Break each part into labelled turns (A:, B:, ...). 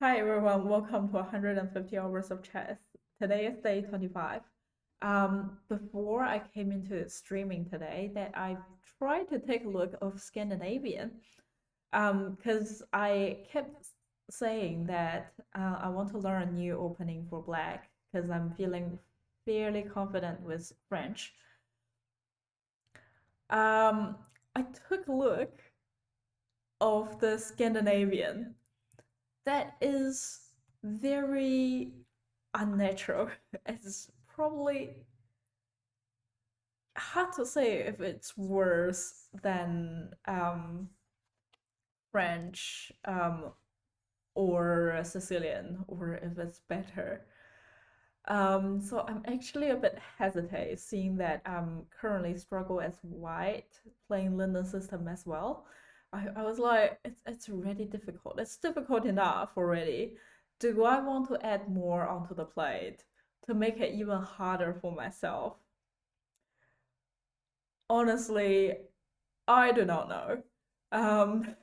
A: Hi everyone, welcome to 150 hours of chess. Today is day 25. Before I came into streaming today, that I tried to take a look of Scandinavian, because I kept saying that I want to learn a new opening for Black because I'm feeling fairly confident with French. Um, I took a look of the Scandinavian. That is very unnatural. It's probably hard to say if it's worse than French or Sicilian, or if it's better. So I'm actually a bit hesitate seeing that I'm currently struggle as white playing London system as well. I was like, it's already difficult. It's difficult enough already. Do I want to add more onto the plate to make it even harder for myself? Honestly, I do not know. Um,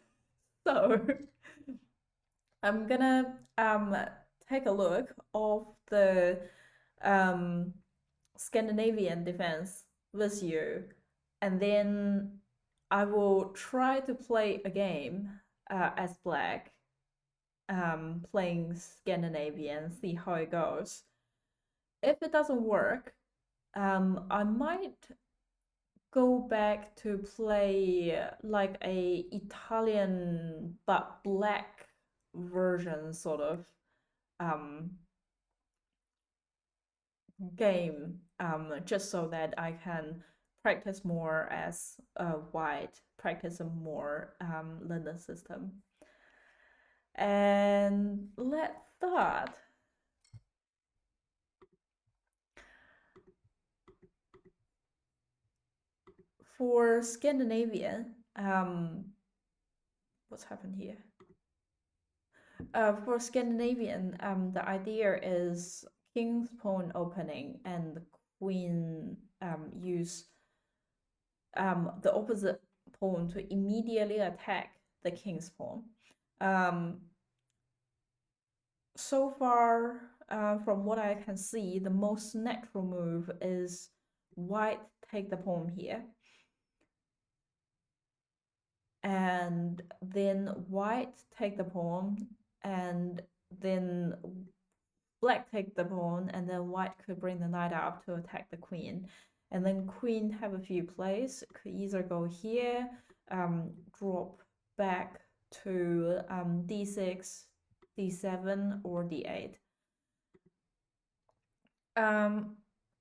A: so I'm gonna take a look of the um Scandinavian defense with you, and then I will try to play a game as Black, playing Scandinavian, see how it goes. If it doesn't work, I might go back to play like a Italian but Black version sort of um, game, just so that I can practice more as a white, practice a more London system. And let's start. For Scandinavian, what's happened here? For Scandinavian, the idea is king's pawn opening and the queen use the opposite pawn to immediately attack the king's pawn. Um, so far, from what I can see, the most natural move is white take the pawn here, and then white take the pawn, and then black take the pawn, and then white could bring the knight up to attack the queen. And then queen have a few plays, could either go here, drop back to d6, d7, or d8.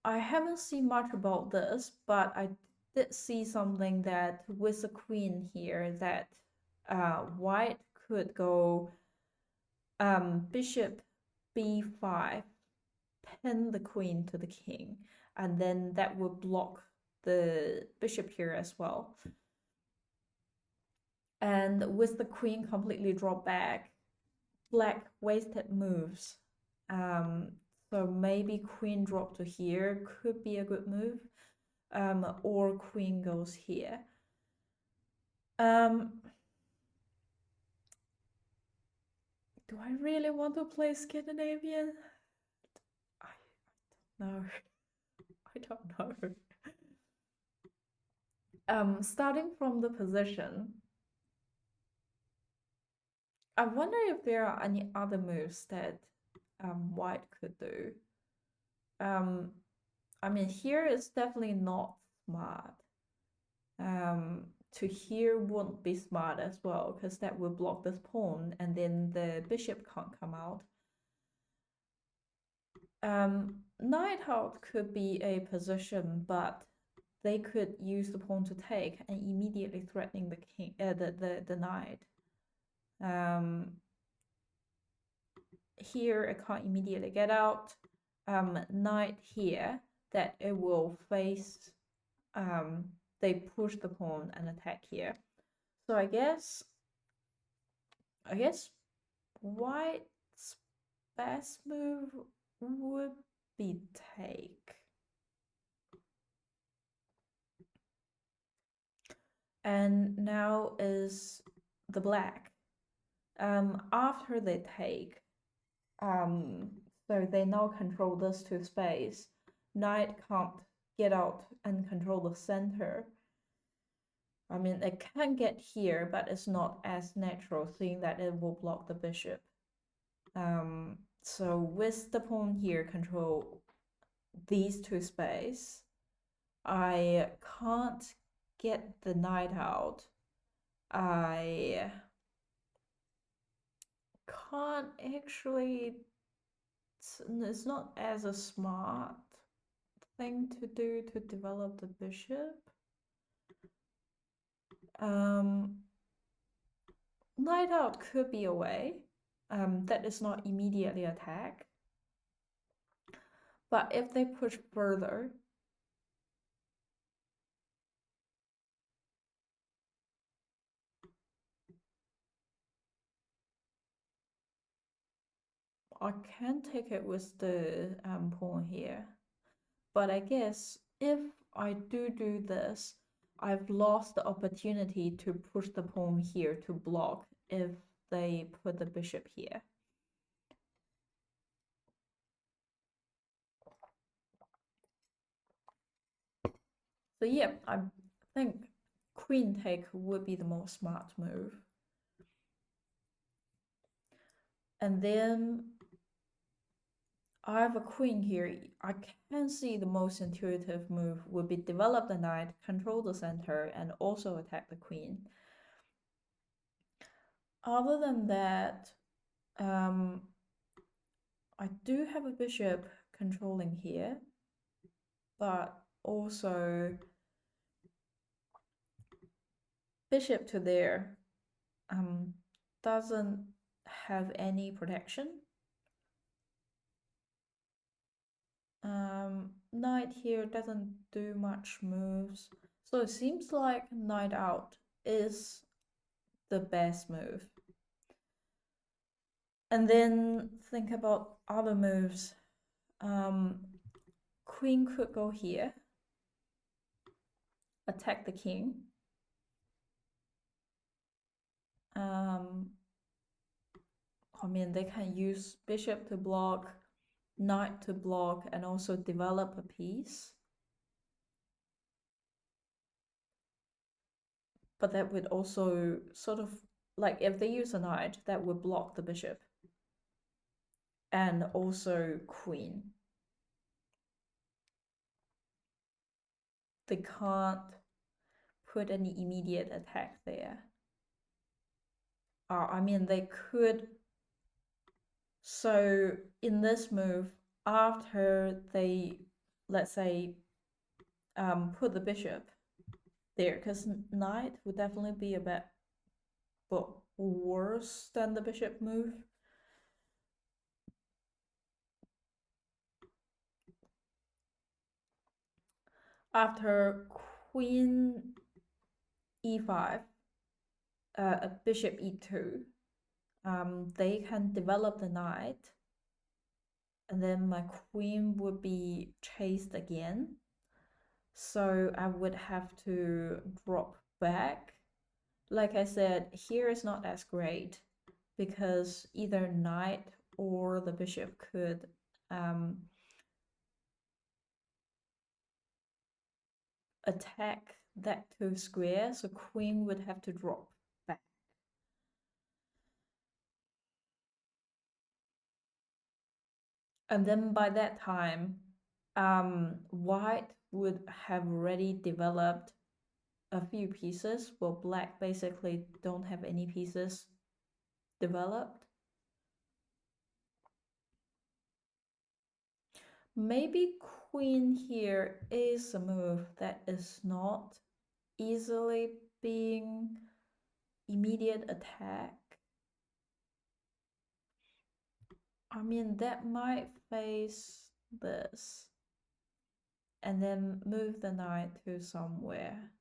A: I haven't seen much about this, but I did see something that with the queen here, that white could go bishop b5, pin the queen to the king, and then that would block the bishop here as well. And with the queen completely dropped back, black wasted moves. So maybe queen drop to here could be a good move, or queen goes here. Do I really want to play Scandinavian? I don't know. I don't know. Starting from the position, I wonder if there are any other moves that white could do. I mean, here is definitely not smart. To here wouldn't be smart as well, because that would block this pawn, and then the bishop can't come out. Knight out could be a position, but they could use the pawn to take and immediately threatening the king, the knight. Here it can't immediately get out. Knight here, that it will face. They push the pawn and attack here. So I guess white's best move would be take. And now is the black. After they take, So they now control this two space. Knight can't get out and control the center. I mean, it can get here, but it's not as natural, seeing that it will block the bishop. So with the pawn here control these two space, I can't get the knight out. I can't actually, it's not as a smart thing to do to develop the bishop. Knight out could be a way that is not immediately attack. But if they push further, I can take it with the pawn here. But I guess if I do this, I've lost the opportunity to push the pawn here to block if they put the bishop here. So yeah, I think queen take would be the most smart move. And then I have a queen here. I can see the most intuitive move would be develop the knight, control the center, and also attack the queen. Other than that, I do have a bishop controlling here, but also bishop to there doesn't have any protection. Knight here doesn't do much moves, so it seems like knight out is the best move. And then think about other moves. Queen could go here, attack the king. I mean, they can use bishop to block, knight to block, and also develop a piece. But that would also sort of, like, if they use a knight, that would block the bishop. And also queen. They can't put any immediate attack there. I mean, they could. So in this move, after they, let's say, put the bishop there, because knight would definitely be a bit worse than the bishop move. After queen e5, bishop e2, they can develop the knight, and then my queen would be chased again. So I would have to drop back. Like I said, here is not as great because either knight or the bishop could attack that two square, so queen would have to drop back. And then by that time, white would have already developed a few pieces, while black basically don't have any pieces developed. Maybe queen here is a move that is not easily being immediate attack. I mean, that might face this and then move the knight to somewhere.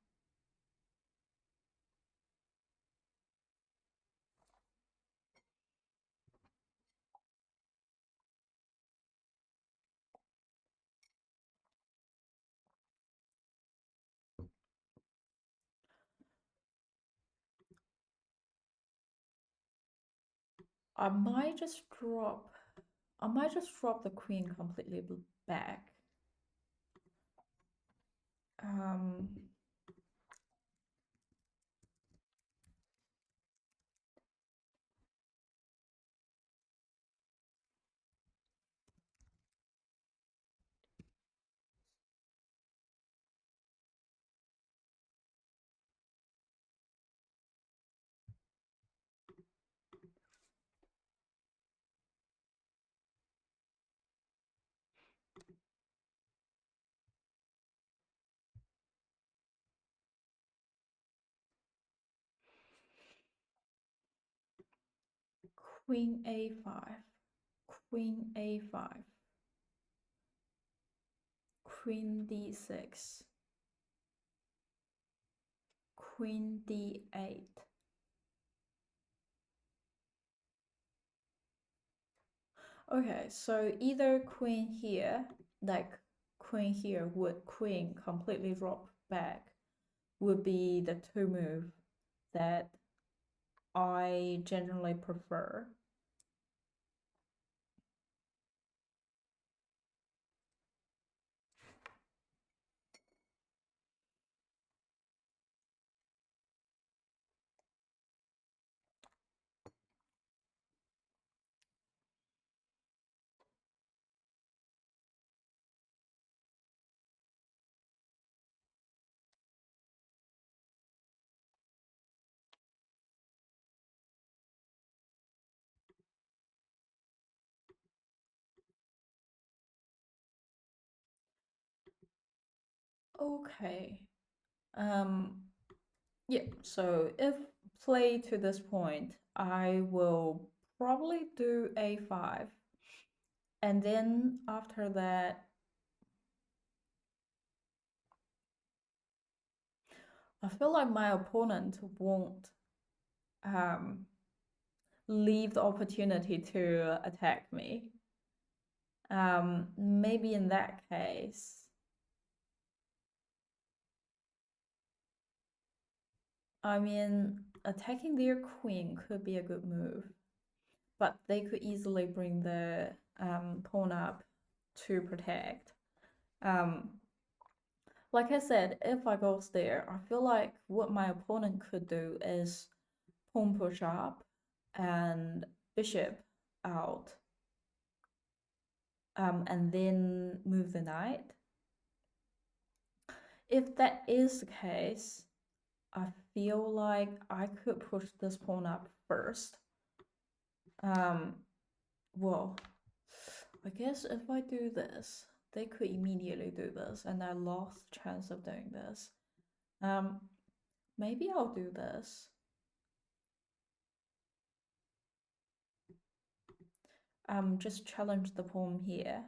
A: I might just drop I might just drop the queen completely back. Queen a5, queen a5, queen d6, queen d8. Okay, so either queen here, like queen here, would queen completely drop back, would be the two move that I generally prefer. Okay. Yeah, so if played to this point, I will probably do a5. And then after that, I feel like my opponent won't um, leave the opportunity to attack me. Maybe in that case, I mean, attacking their queen could be a good move, but they could easily bring the pawn up to protect. Like I said, if I goes there, I feel like what my opponent could do is pawn push up and bishop out, and then move the knight. If that is the case, I feel like I could push this pawn up first. Well, I guess if I do this, they could immediately do this, and I lost the chance of doing this. Maybe I'll do this. Just challenge the pawn here,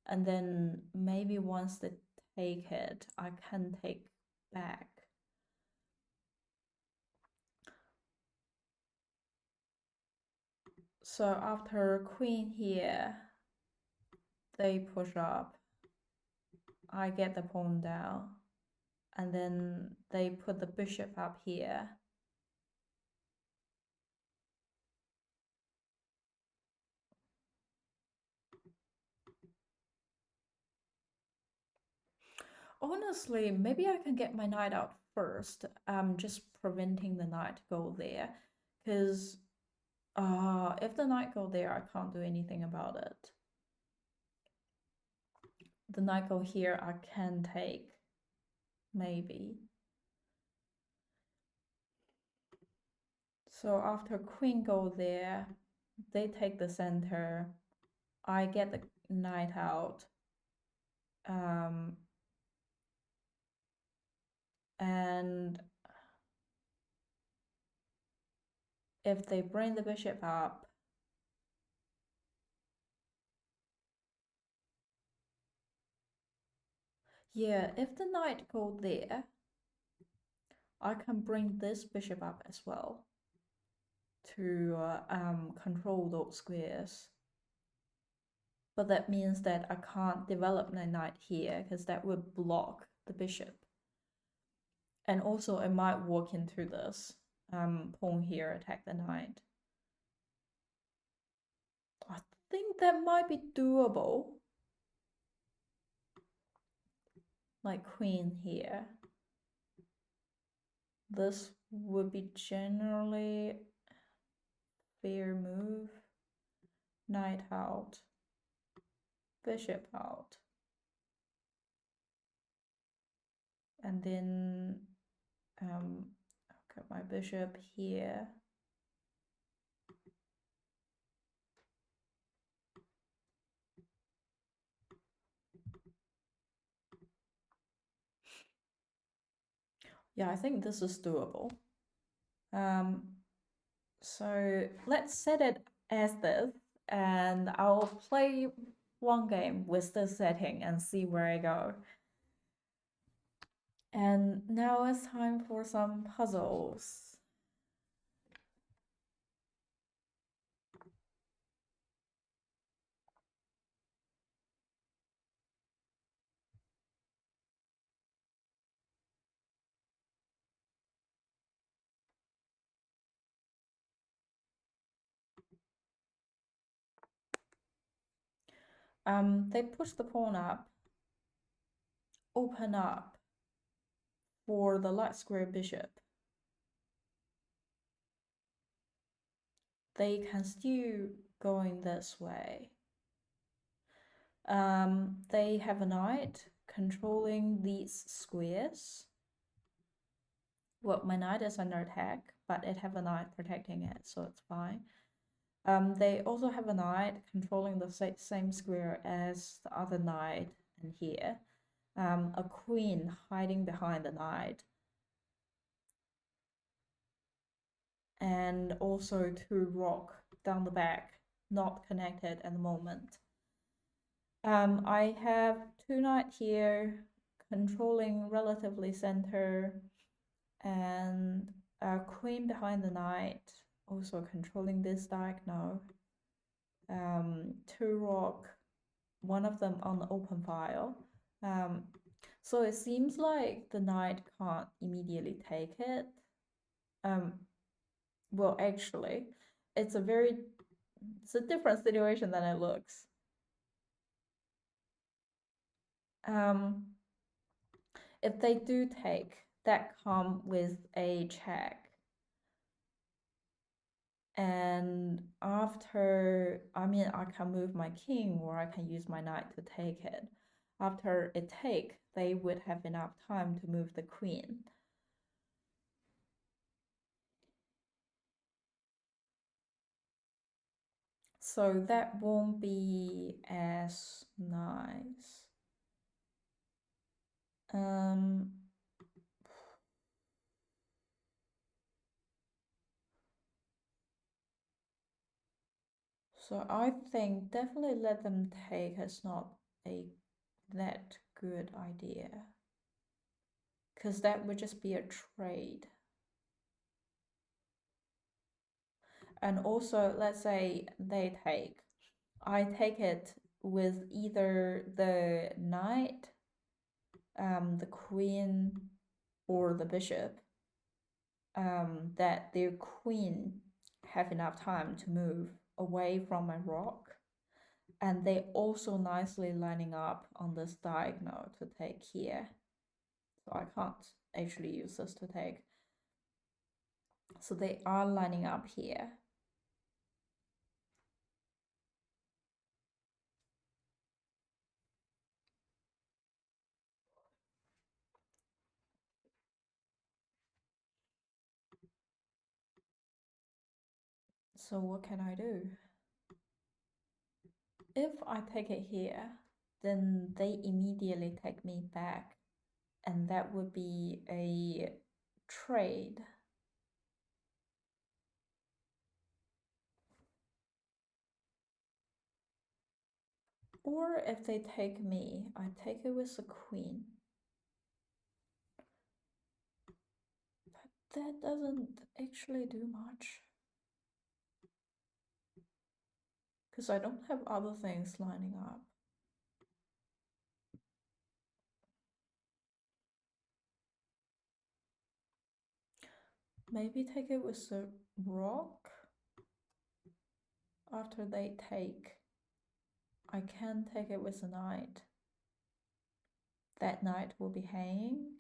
A: and then maybe once they take it, I can take back. So after queen here, they push up, I get the pawn down, and then they put the bishop up here. Honestly, maybe I can get my knight out first, just preventing the knight to go there, because if the knight go there, I can't do anything about it. The knight go here, I can take, maybe. So after queen go there, they take the center, I get the knight out, and if they bring the bishop up, yeah, if the knight go there, I can bring this bishop up as well to control those squares. But that means that I can't develop my knight here because that would block the bishop. And also it might walk into this pawn here, attack the knight. I think that might be doable. Like queen here. This would be generally fair move. Knight out. Bishop out. And then I'll get my bishop here. Yeah, I think this is doable. So let's set it as this, and I'll play one game with this setting and see where I go. And now it's time for some puzzles. They push the pawn up, open up for the light square bishop. They can still go in this way. They have a knight controlling these squares. Well, my knight is under attack, but it have a knight protecting it, so it's fine. They also have a knight controlling the same square as the other knight in here. A queen hiding behind the knight. And also two rook down the back, not connected at the moment. I have two knight here controlling relatively center, and a queen behind the knight also controlling this diagonal. Two rook, one of them on the open file. So it seems like the knight can't immediately take it. Well, actually, it's a different situation than it looks. If they do take, that come with a check. And after, I mean, I can move my king or I can use my knight to take it. After it take, they would have enough time to move the queen. So that won't be as nice. So I think definitely let them take is not a that good idea. Because that would just be a trade. And also, let's say they take. I take it with either the knight, the queen, or the bishop. That their queen have enough time to move away from my rock. And they also nicely lining up on this diagonal to take here. So I can't actually use this to take. So they are lining up here. So what can I do? If I take it here, then they immediately take me back, and that would be a trade. Or if they take me, I take it with the queen. But that doesn't actually do much. Because I don't have other things lining up. Maybe take it with the rook after they take. I can take it with the knight. That knight will be hanging.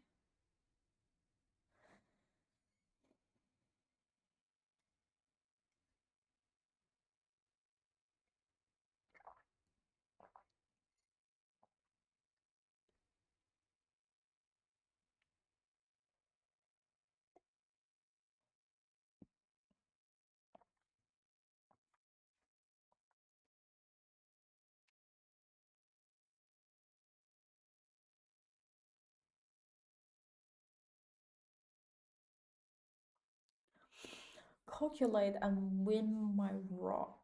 A: Calculate and win my rock.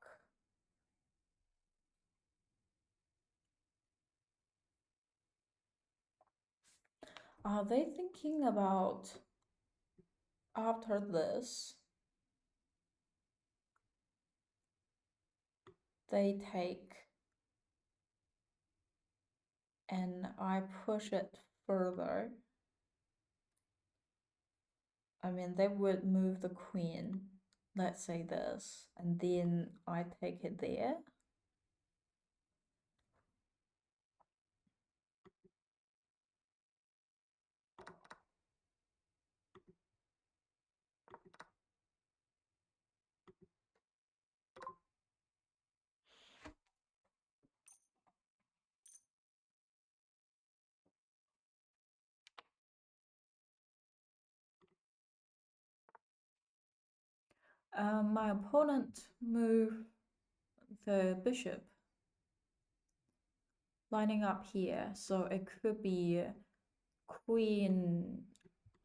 A: Are they thinking about after this, they take and I push it further? I mean, they would move the queen, let's say this, and then I take it there. My opponent move the bishop lining up here, so it could be queen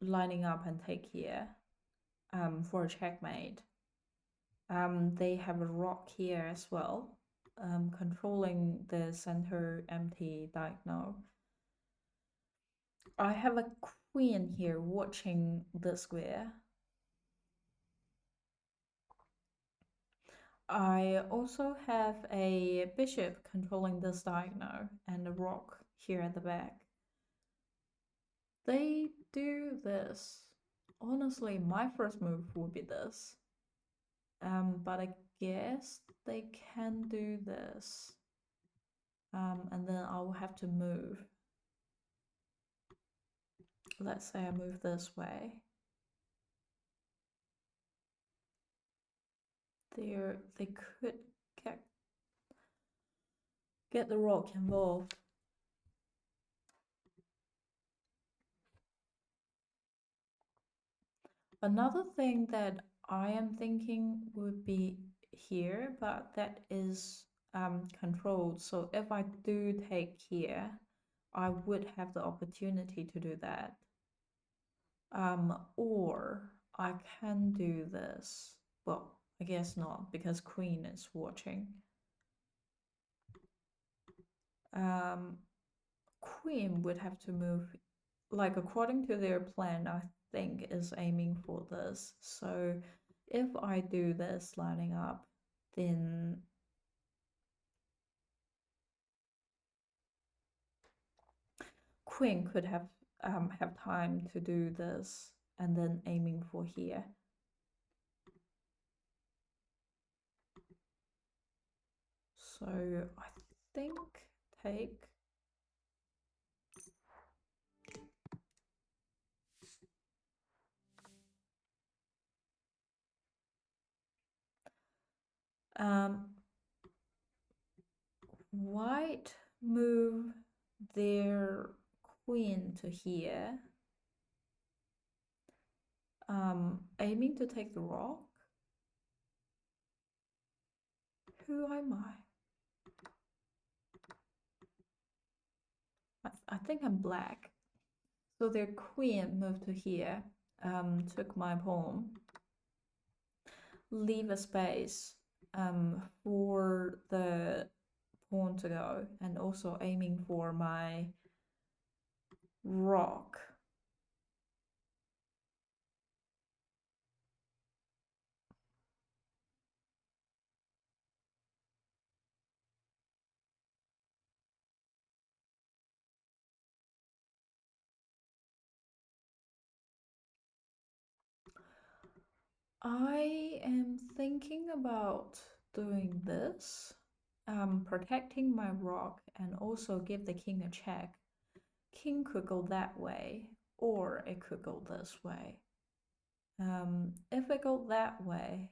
A: lining up and take here for a checkmate. They have a rock here as well, controlling the center empty diagonal. I have a queen here watching the square. I also have a bishop controlling this diagonal and a rock here at the back. They do this. Honestly, my first move would be this. But I guess they can do this. And then I'll have to move. Let's say I move this way. They could get the rock involved. Another thing that I am thinking would be here, but that is controlled. So if I do take here, I would have the opportunity to do that. Or I can do this. Well, I guess not, because queen is watching. Queen would have to move, like according to their plan, I think is aiming for this. So if I do this lining up, then queen could have time to do this and then aiming for here. So I think take. White move their queen to here, aiming to take the rock. Who am I think I'm black. So their queen moved to here, took my pawn, leave a space for the pawn to go, and also aiming for my rock. I am thinking about doing this protecting my rock and also give the king a check. King could go that way, or it could go this way. If it go that way,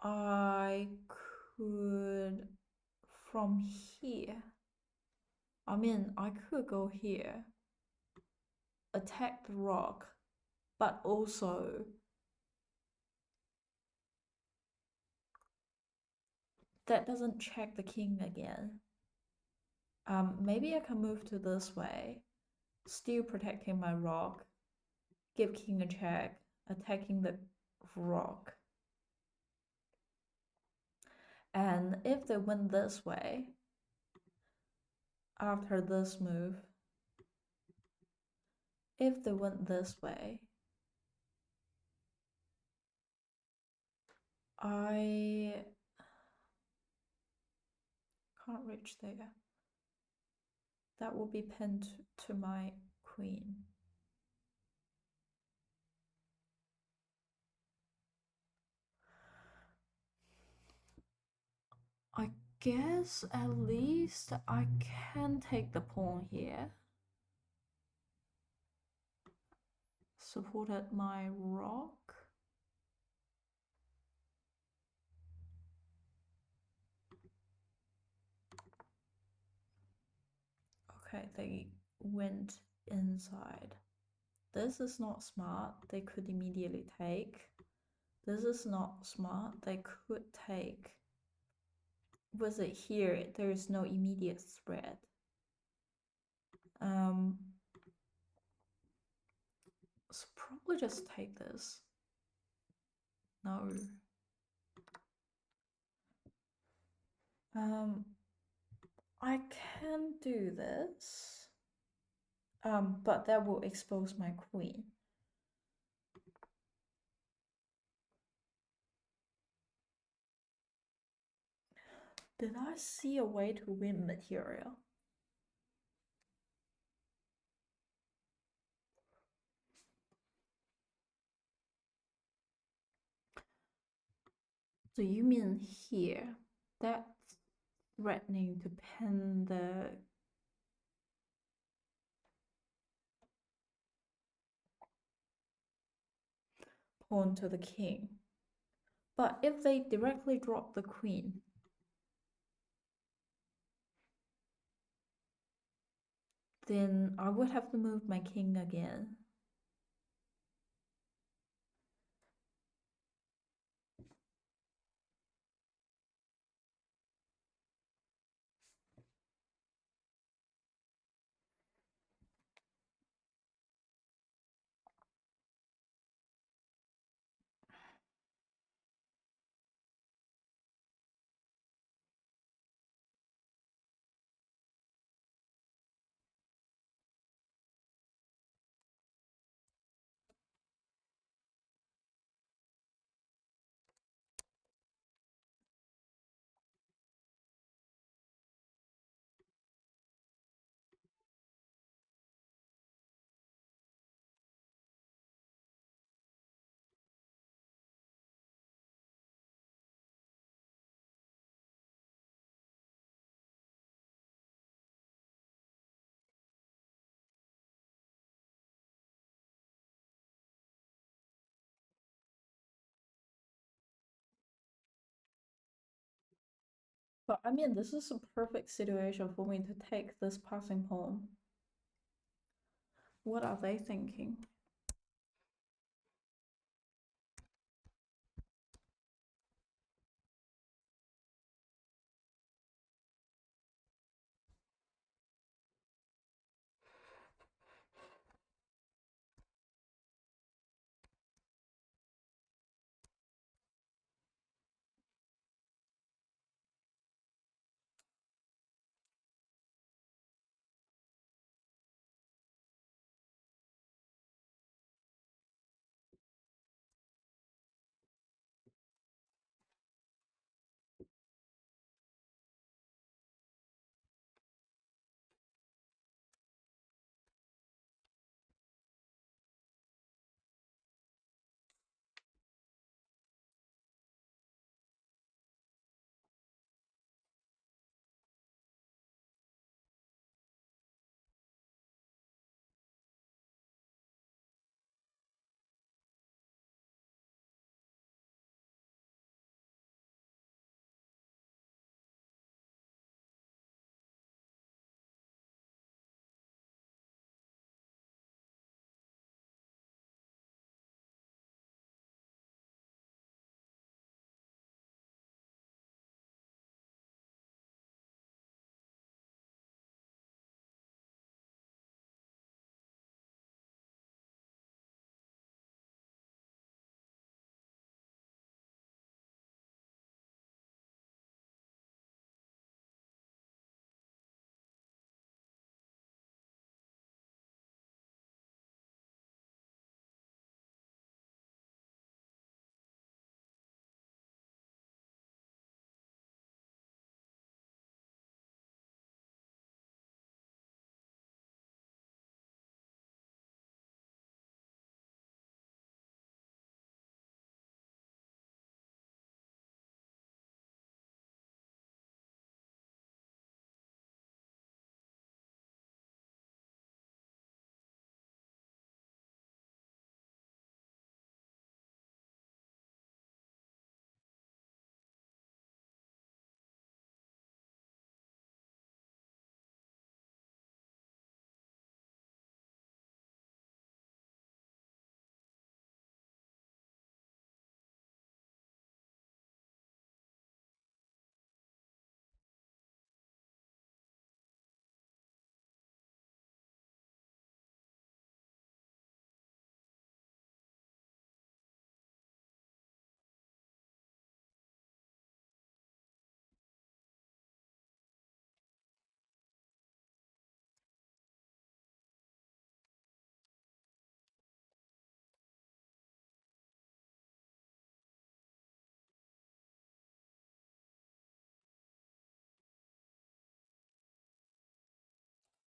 A: I could from here. I mean, I could go here, attack the rock, but also that doesn't check the king again. Maybe I can move to this way, still protecting my rock, give king a check, attacking the rock. And if they win this way, after this move, if they went this way, I can't reach there. That will be pinned to my queen. I guess at least I can take the pawn here. Supported my rock. Okay, they went inside. This is not smart. They could immediately take. This is not smart. They could take. With it here, there is no immediate spread. So probably just take this. No. I can do this. But that will expose my queen. Did I see a way to win material? So you mean here? That's threatening to pin the pawn to the king. But if they directly drop the queen, then I would have to move my king again. But I mean, this is a perfect situation for me to take this passing pawn. What are they thinking?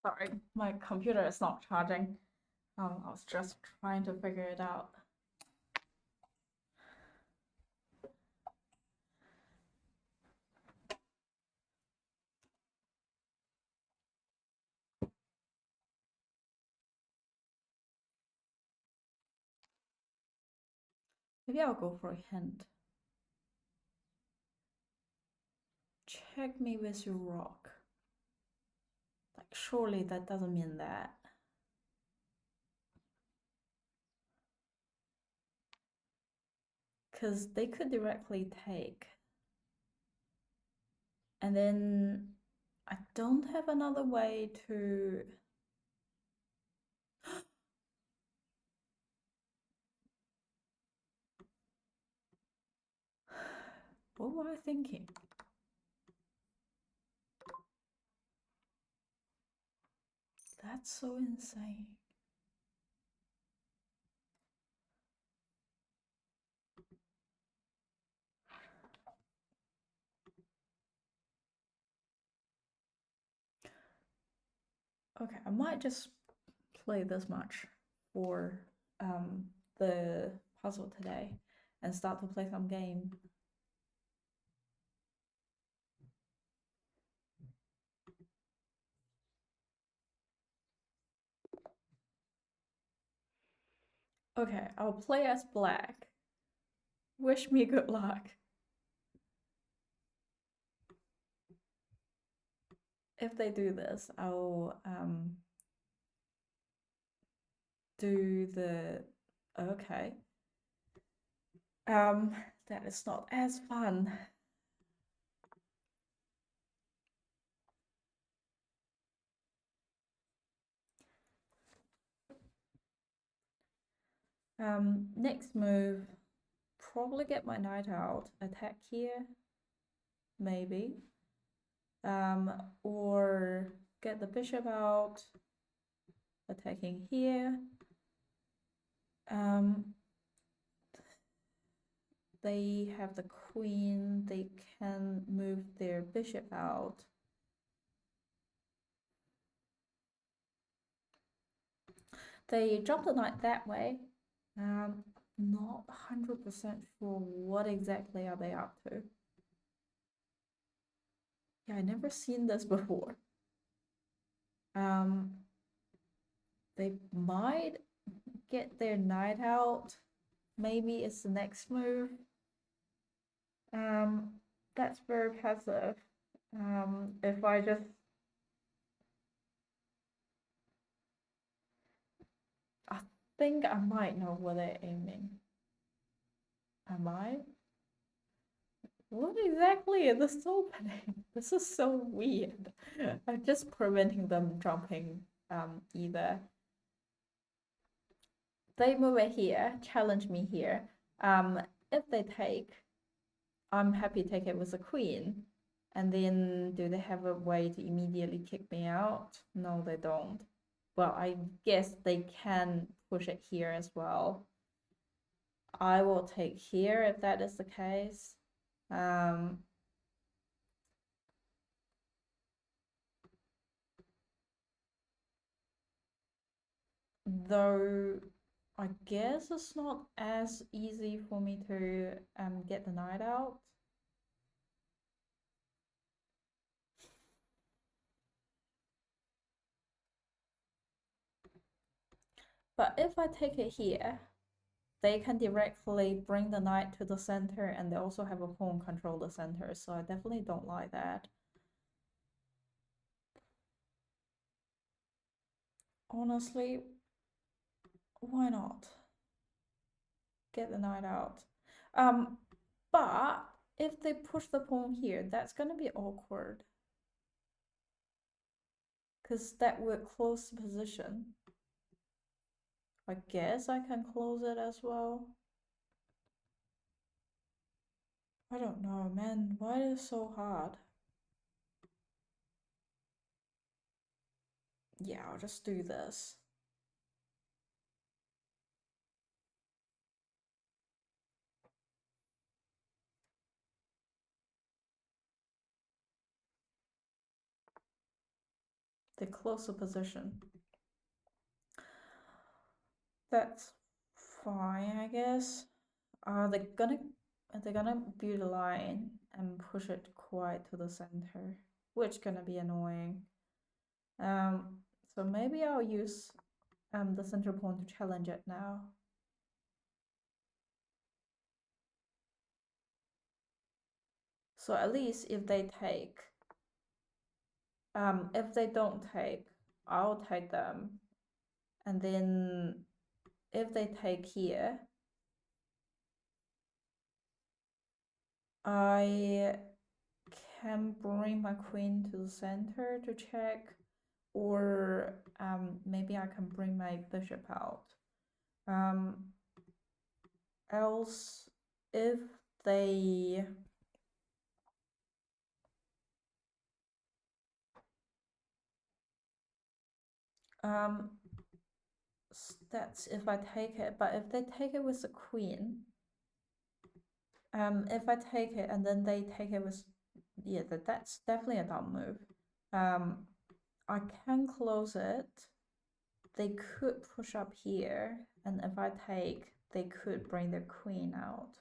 A: Sorry, my computer is not charging. I was just trying to figure it out. Maybe I'll go for a hint. Check me with your rock. Like, surely that doesn't mean that. Because they could directly take. And then I don't have another way to... What were I thinking? That's so insane. Okay, I might just play this much for the puzzle today and start to play some game. Okay, I'll play as black. Wish me good luck. If they do this, I'll do the... Okay. That is not as fun. Next move, probably get my knight out, attack here, maybe. Or get the bishop out, attacking here. They have the queen, they can move their bishop out. They jump the knight that way. Not 100% sure what exactly are they up to. Yeah, I never seen this before. They might get their knight out. Maybe it's the next move. That's very passive. If I just... I think I might know where they're aiming. Am I? What exactly is this opening? This is so weird. I'm just preventing them jumping either. They move it here, challenge me here. If they take, I'm happy to take it with a queen. And then do they have a way to immediately kick me out? No, they don't. Well, I guess they can push it here as well. I will take here if that is the case. Though I guess it's not as easy for me to get the knight out. But if I take it here, they can directly bring the knight to the center, and they also have a pawn control the center, so I definitely don't like that. Honestly, why not? Get the knight out. But if they push the pawn here, that's gonna be awkward. Because that would close the position. I guess I can close it as well. I don't know, man. Why is it so hard? Yeah, I'll just do this. the closer position. That's fine, I guess. They're gonna build a line and push it quite to the center, which gonna be annoying. So maybe I'll use the center pawn to challenge it now. So at least if they take, if they don't take, I'll take them. And then if they take here, I can bring my queen to the center to check, or maybe I can bring my bishop out. Else, if they that's if I take it, but if they take it with the queen, if I take it and then they take it with, yeah, that's definitely a dumb move. I can close it. They could push up here, and if I take, they could bring their queen out.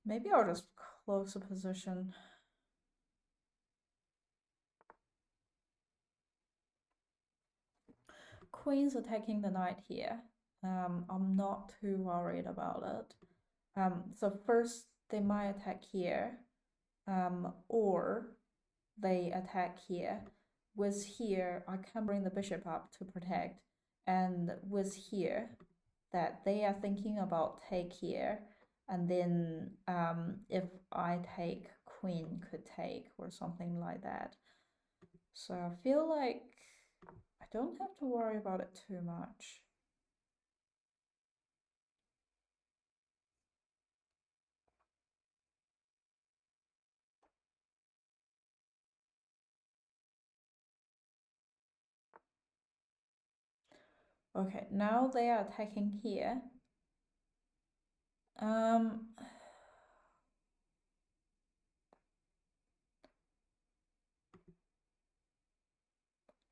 A: Maybe I'll just close the position. Queen's attacking the knight here. I'm not too worried about it. So first they might attack here, or they attack here. With here, I can bring the bishop up to protect, and with here, that they are thinking about take here, and then if I take, queen could take or something like that. So I feel like I don't have to worry about it too much. Okay, now they are attacking here.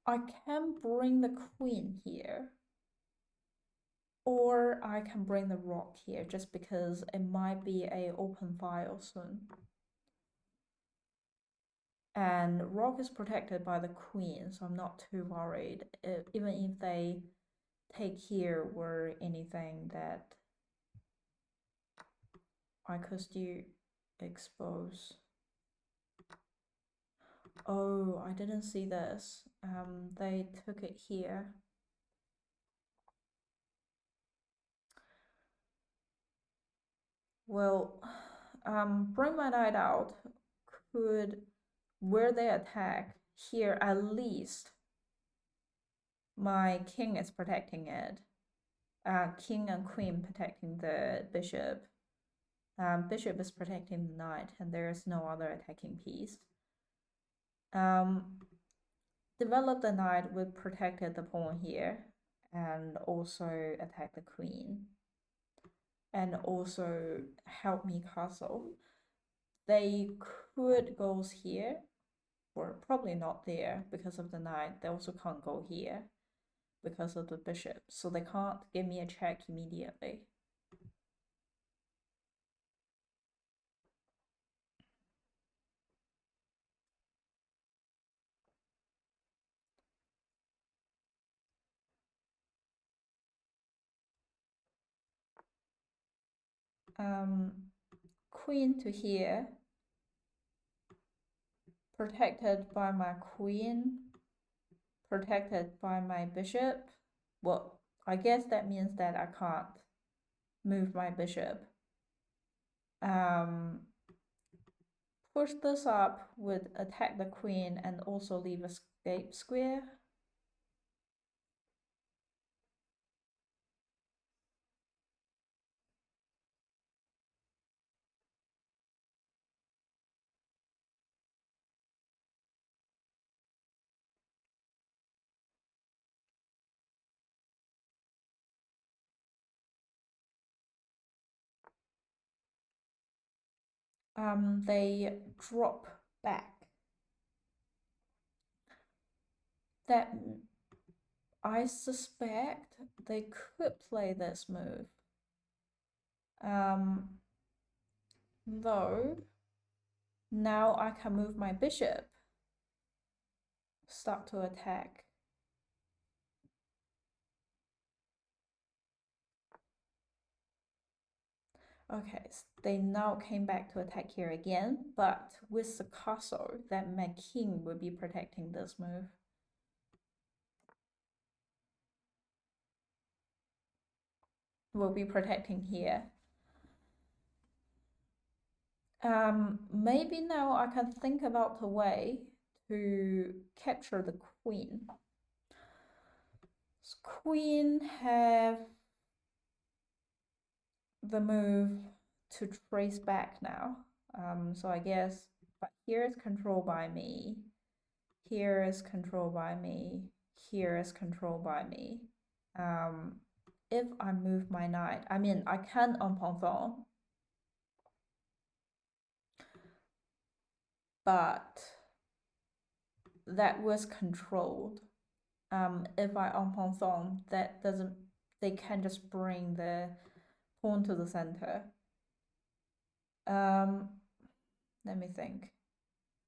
A: I can bring the queen here, or I can bring the rook here just because it might be a open file soon. And rook is protected by the queen, so I'm not too worried. Even if they take here or anything, that I could still expose. Oh, I didn't see this. They took it here. Well, bring my knight out could, where they attack here, at least my king is protecting it. King and queen protecting the bishop. Bishop is protecting the knight, and there is no other attacking piece. Develop the knight with protected the pawn here, and also attack the queen, and also help me castle. They could go here, or probably not there because of the knight. They also can't go here because of the bishop, so they can't give me a check immediately. Queen to here, protected by my queen, protected by my bishop. Well, I guess that means that I can't move my bishop. Push this up would attack the queen and also leave a escape square. They drop back. that I suspect they could play this move. Though now I can move my bishop, start to attack. Okay, they now came back to attack here again, but with the castle, that my king will be protecting this move. Will be protecting here. Maybe now I can think about a way to capture the queen. Queen have the move to trace back now. So I guess, but here is controlled by me. Here is controlled by me. Here is controlled by me. If I move my knight, I mean, I can en pensant, but that was controlled. If I en pensant, that doesn't, they can just bring the pawn to the center. Let me think.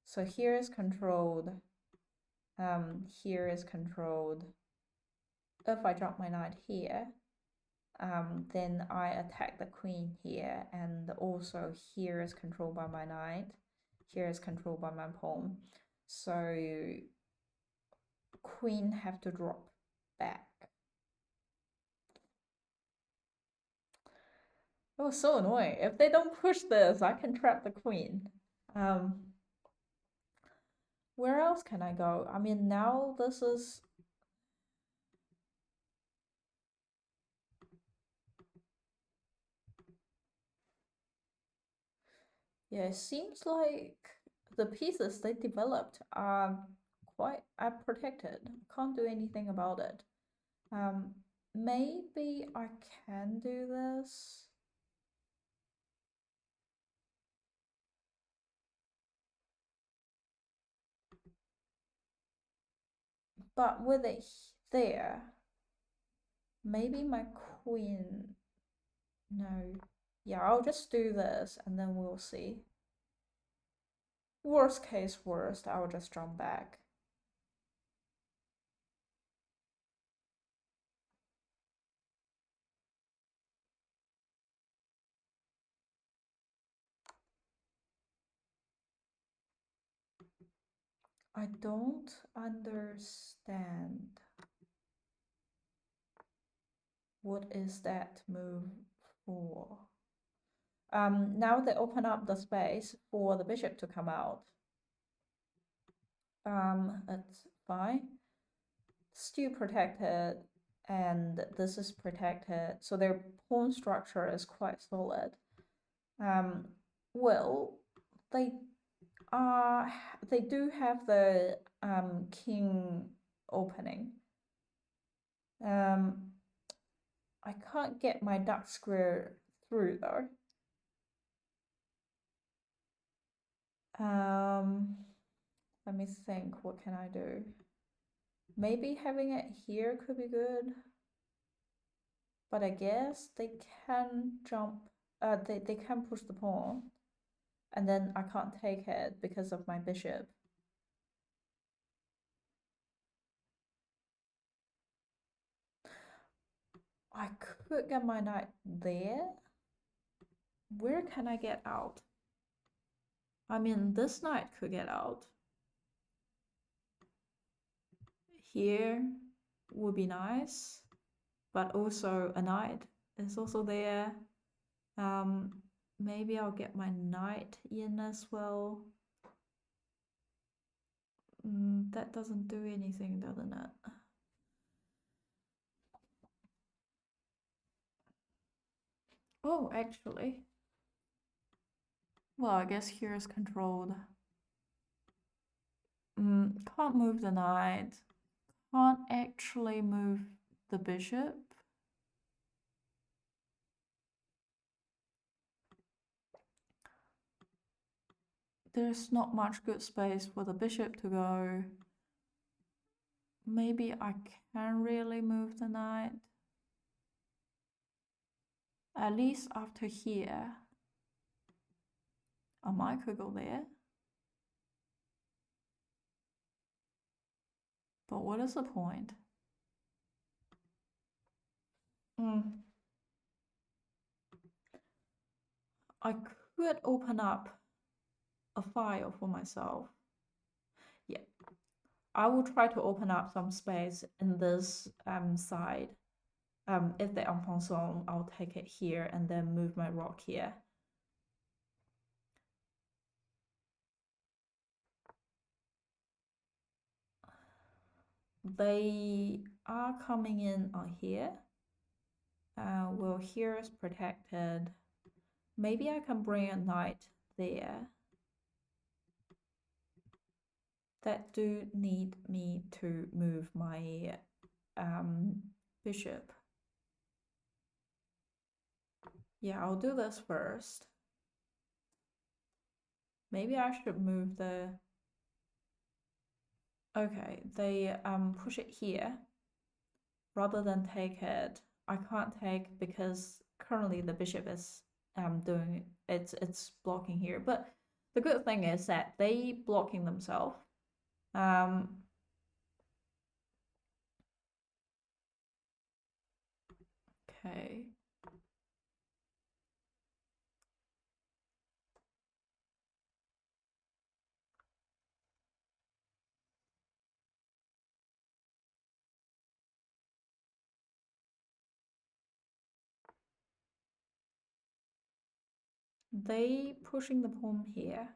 A: So here is controlled. Here is controlled. If I drop my knight here, then I attack the queen here, and also here is controlled by my knight. Here is controlled by my pawn. So queen have to drop back. It was so annoying. If they don't push this, I can trap the queen. Where else can I go? I mean, now this is... Yeah, it seems like the pieces they developed are protected. Can't do anything about it. Maybe I can do this. But with it there, maybe my queen... No. Yeah, I'll just do this and then we'll see. Worst case worst, I'll just jump back. I don't understand. What is that move for? Now they open up the space for the bishop to come out. That's fine. Still protected, and this is protected, so their pawn structure is quite solid. Well, they do have the king opening. I can't get my dark square through though. Let me think, what can I do? Maybe having it here could be good. But I guess they can jump, they can push the pawn. And then I can't take it because of my bishop. I could get my knight there. Where can I get out? I mean, this knight could get out. Here would be nice, but also a knight is also there. Maybe I'll get my knight in as well. That doesn't do anything, doesn't it? Oh, actually. Well, I guess here is controlled. Can't move the knight. Can't actually move the bishop. There's not much good space for the bishop to go. maybe I can really move the knight. At least after here. I might could go there. But what is the point? I could open up a file for myself. Yeah, I will try to open up some space in this side. If the en passant, I'll take it here and then move my rock here. They are coming in on here. Well, here is protected. Maybe I can bring a knight there. That do need me to move my bishop. Yeah, I'll do this first. Maybe I should move the... Okay, they push it here rather than take it. I can't take because currently the bishop is doing it's blocking here. But the good thing is that they blocking themselves. Okay. They pushing the pawn here.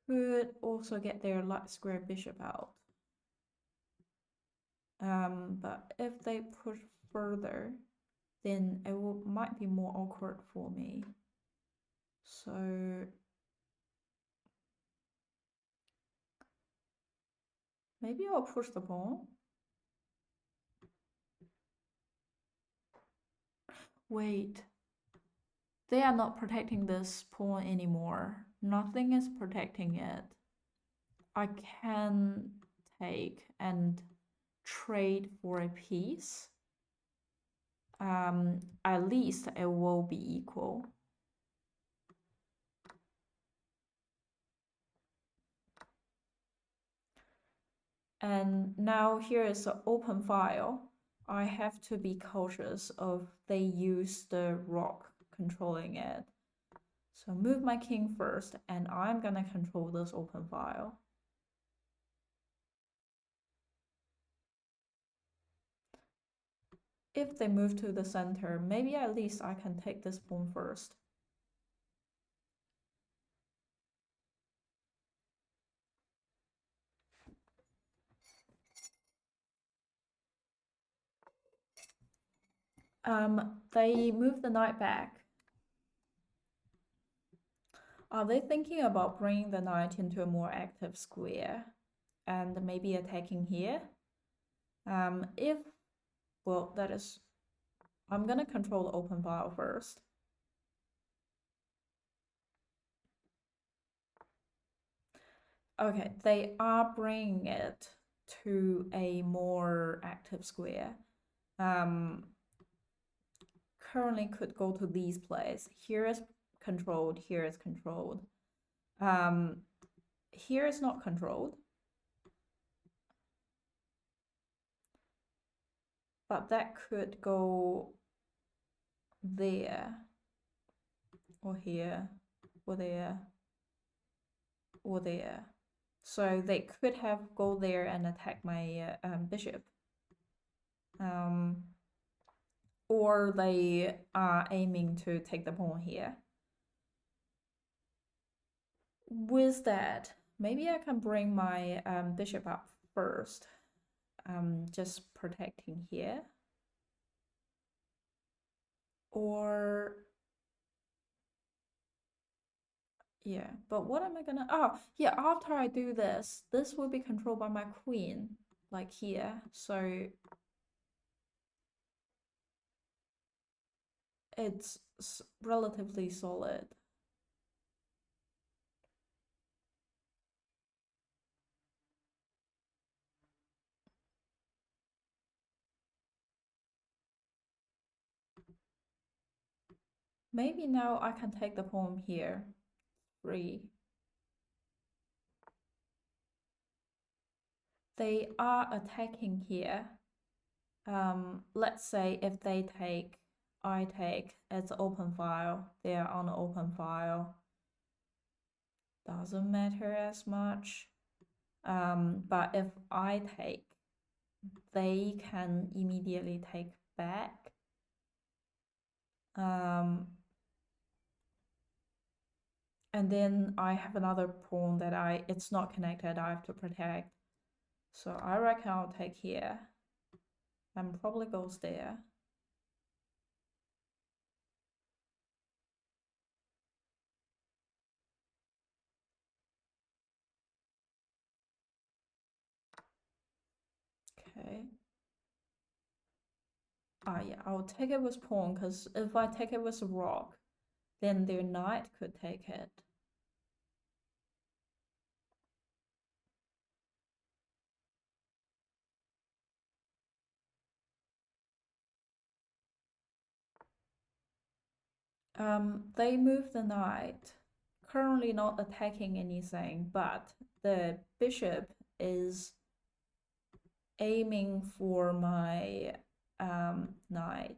A: Could also get their light square bishop out. But if they push further, then it might be more awkward for me. So maybe I'll push the pawn. Wait, they are not protecting this pawn anymore. Nothing is protecting it. I can take and trade for a piece. At least it will be equal. And now here is an open file. I have to be cautious of they use the rock controlling it. So move my king first, and I'm gonna control this open file. If they move to the center, maybe at least I can take this pawn first. They move the knight back. Are they thinking about bringing the knight into a more active square and maybe attacking here? Well, that is, I'm gonna control the open file first. Okay, they are bringing it to a more active square. Currently could go to these places. Here is controlled, here is controlled. Here is not controlled. But that could go there, or here, or there, or there. So they could have go there and attack my bishop. Or they are aiming to take the pawn here. With that, maybe I can bring my bishop up first, just protecting here. Or, yeah, but what am I gonna, oh, yeah, after I do this, this will be controlled by my queen, like here, so it's relatively solid. Maybe now I can take the pawn here. 3. They are attacking here. Let's say if they take, I take, it's open file. They are on the open file. Doesn't matter as much. But if I take, they can immediately take back. And then I have another pawn that it's not connected, I have to protect. So I reckon I'll take here and probably goes there. Okay. Yeah, I'll take it with pawn, because if I take it with a rock, then their knight could take it. They move the knight. Currently not attacking anything, but the bishop is aiming for my knight.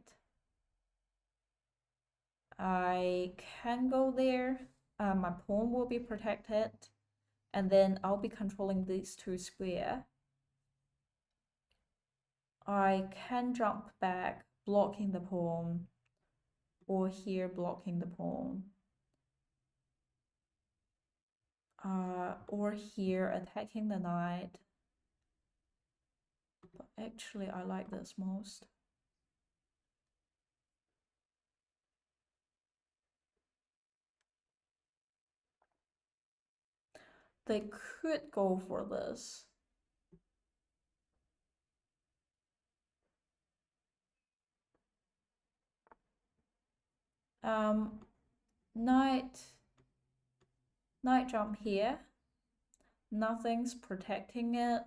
A: I can go there. My pawn will be protected, and then I'll be controlling these two squares. I can jump back, blocking the pawn, or here blocking the pawn. Or here attacking the knight. But actually, I like this most. They could go for this. Knight jump here. Nothing's protecting it.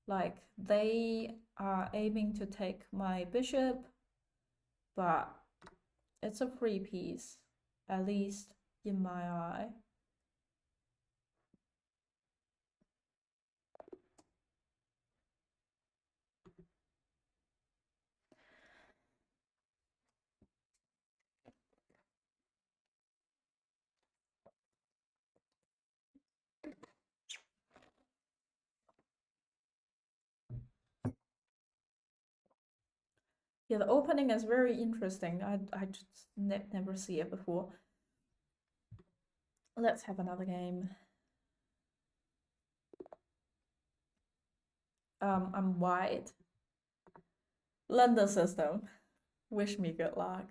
A: Like, they are aiming to take my bishop, but it's a free piece, at least in my eye. Yeah, the opening is very interesting. I just never see it before. Let's have another game. I'm white. London system. Wish me good luck.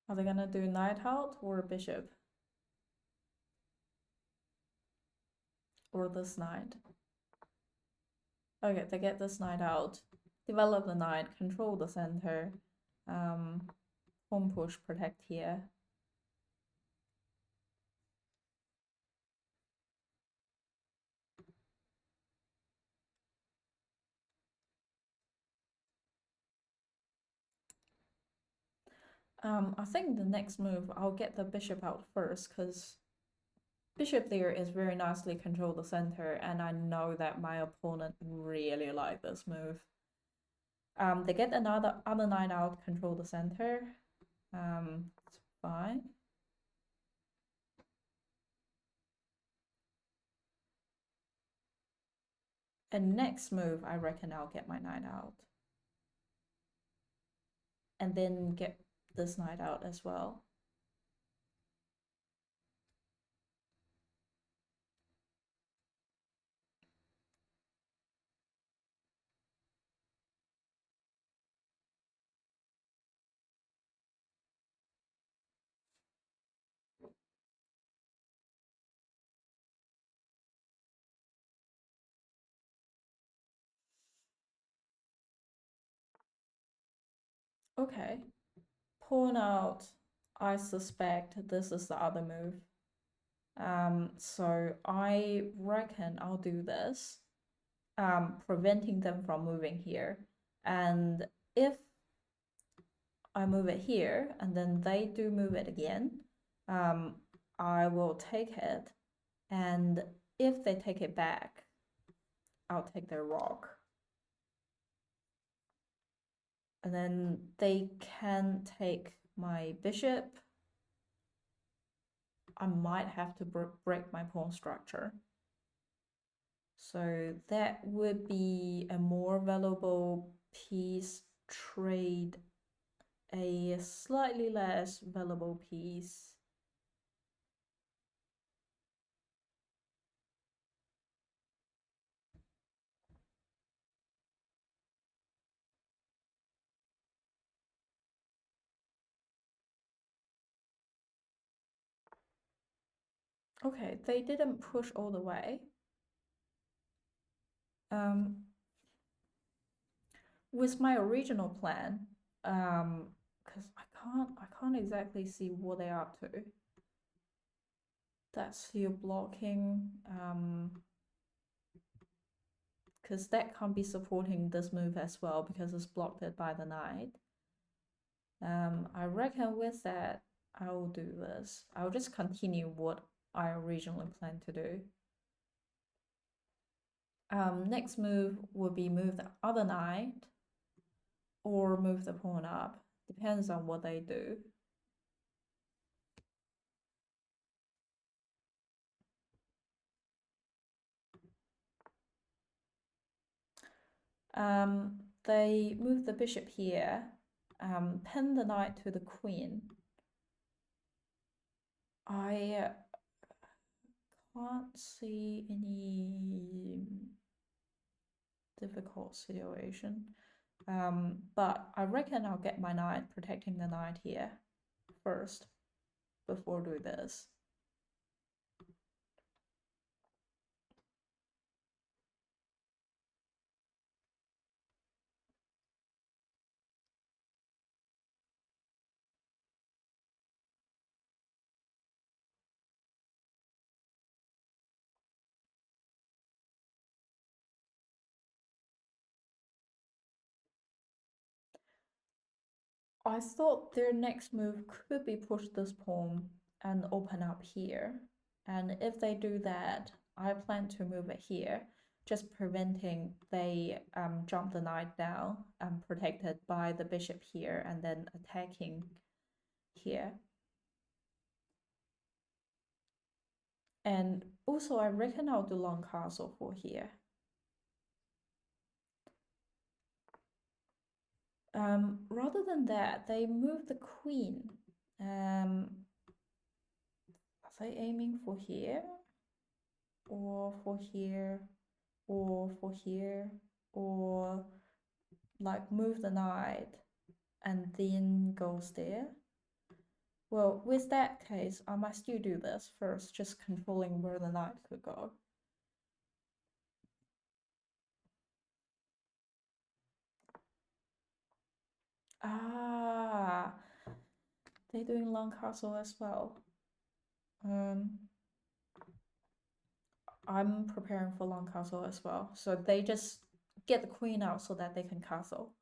A: Are they gonna do knight out or bishop? Or this knight? Okay, they get this knight out. Develop the knight, control the center. Home push, protect here. I think the next move, I'll get the bishop out first, because bishop there is very nicely control the center, and I know that my opponent really like this move. They get another other knight out, control the center. It's fine. And next move, I reckon I'll get my knight out. And then get this knight out as well. Okay. Pawn out. I suspect this is the other move. So I reckon I'll do this, preventing them from moving here. And if I move it here and then they do move it again, I will take it. And if they take it back, I'll take their rock. And then they can take my bishop. I might have to break my pawn structure. So that would be a more valuable piece, trade a slightly less valuable piece. Okay, they didn't push all the way. With my original plan, because I can't exactly see what they're up to. That's your blocking, because that can't be supporting this move as well because it's blocked it by the knight. I reckon with that, I'll do this. I'll just continue what I originally planned to do. Next move would be move the other knight or move the pawn up. Depends on what they do. They move the bishop here, pin the knight to the queen. I can't see any difficult situation, but I reckon I'll get my knight, protecting the knight here first before doing this. I thought their next move could be push this pawn and open up here. And if they do that, I plan to move it here, just preventing they jump the knight down, protected by the bishop here, and then attacking here. And also, I reckon I'll do long castle for here. Rather than that, they move the queen. Are they aiming for here? Or for here? Or for here? Or like move the knight and then goes there? Well, with that case, I must still do this first, just controlling where the knight could go. Ah, they're doing long castle as well. I'm preparing for long castle as well. So they just get the queen out so that they can castle.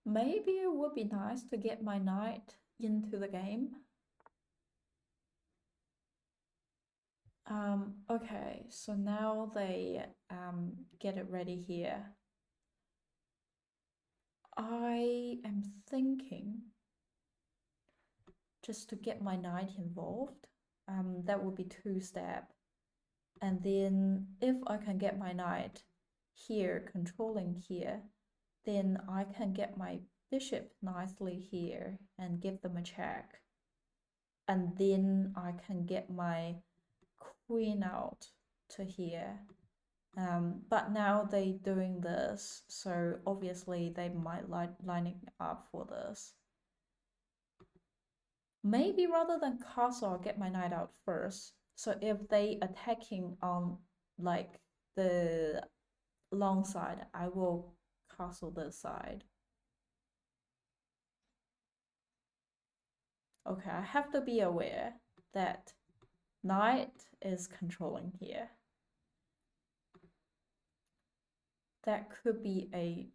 A: Maybe it would be nice to get my knight into the game. Okay, so now they get it ready here. I am thinking just to get my knight involved. That would be two-step. And then if I can get my knight here, controlling here, then I can get my bishop nicely here and give them a check. And then I can get my queen out to here But now they doing this, so obviously they might lining up for this. Maybe rather than castle, I'll get my knight out first. So if they attacking on like the long side, I will castle this side. Okay, I have to be aware that knight is controlling here. That could be a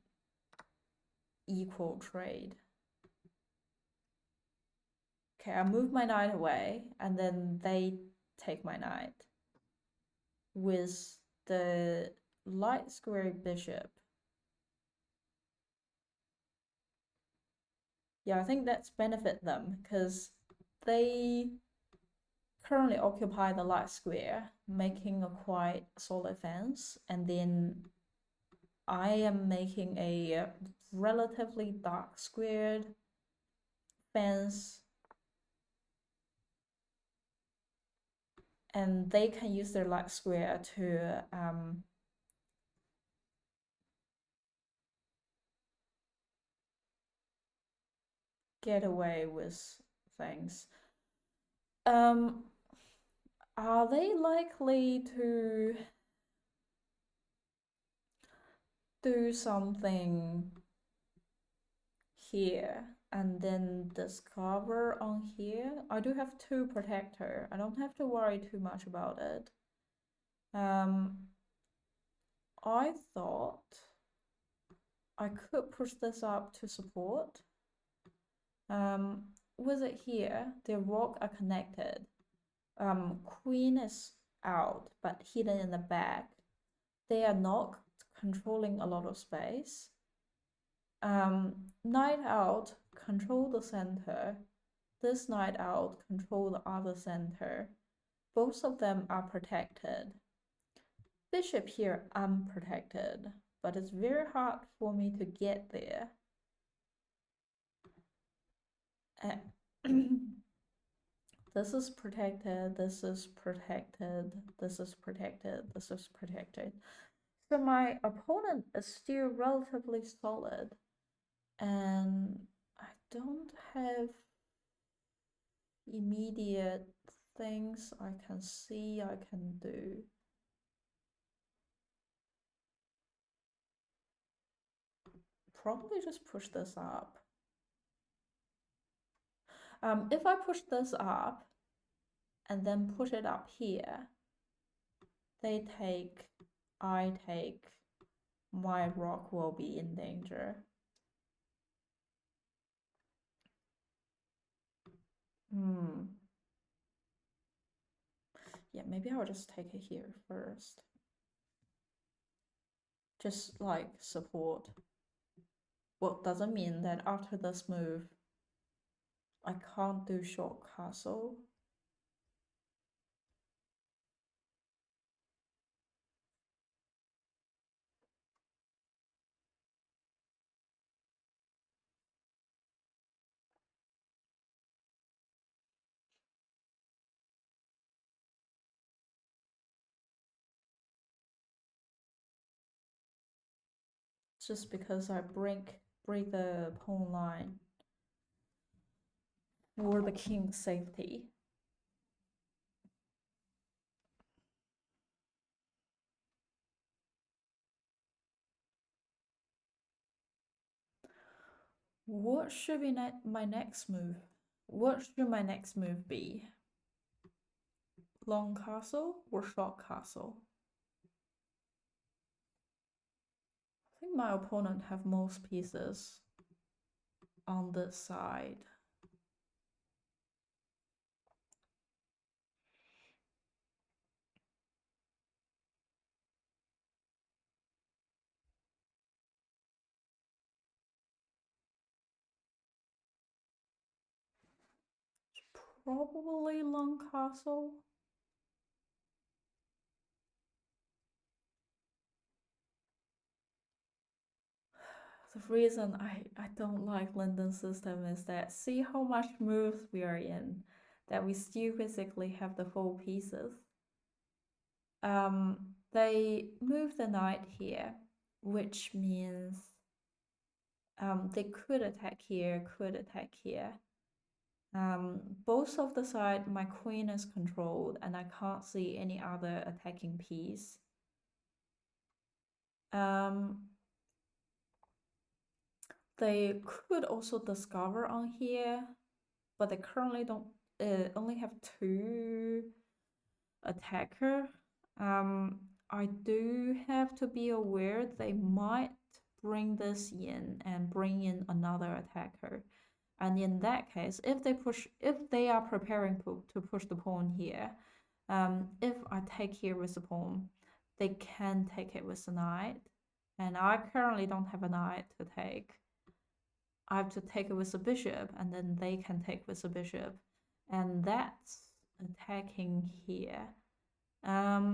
A: equal trade. Okay, I move my knight away, and then they take my knight. With the light square bishop. Yeah, I think that's benefit them, because they currently occupy the light square, making a quite solid fence, and then I am making a relatively dark squared fence, and they can use their light square to get away with things. Are they likely to do something here and then discover on here? I do have two protector. I don't have to worry too much about it. I thought I could push this up to support. With it here, the rock are connected. Queen is out, but hidden in the back. They are not controlling a lot of space. Knight out, control the center. This knight out, control the other center. Both of them are protected. Bishop here unprotected, but it's very hard for me to get there. This is protected, this is protected, this is protected, this is protected. So my opponent is still relatively solid, and I don't have immediate things I can see I can do. Probably just push this up. If I push this up and then push it up here, they take, I take, my rock will be in danger. Yeah, maybe I'll just take it here first. Just like support. Well, doesn't mean that after this move, I can't do short castle. Just because I break the pawn line for the king's safety. What should be my next move? What should my next move be? Long castle or short castle? I think my opponent have most pieces on this side. Probably long castle. The reason I don't like London's system is that see how much moves we are in, that we still basically have the full pieces. they move the knight here, which means they could attack here, could attack here. Both of the side, my queen is controlled, and I can't see any other attacking piece. They could also discover on here, but they currently don't only have 2 attacker. I do have to be aware they might bring this in and bring in another attacker. And in that case, if they are preparing to push the pawn here, if I take here with the pawn, they can take it with the knight. And I currently don't have a knight to take. I have to take it with the bishop, and then they can take with the bishop. And that's attacking here. I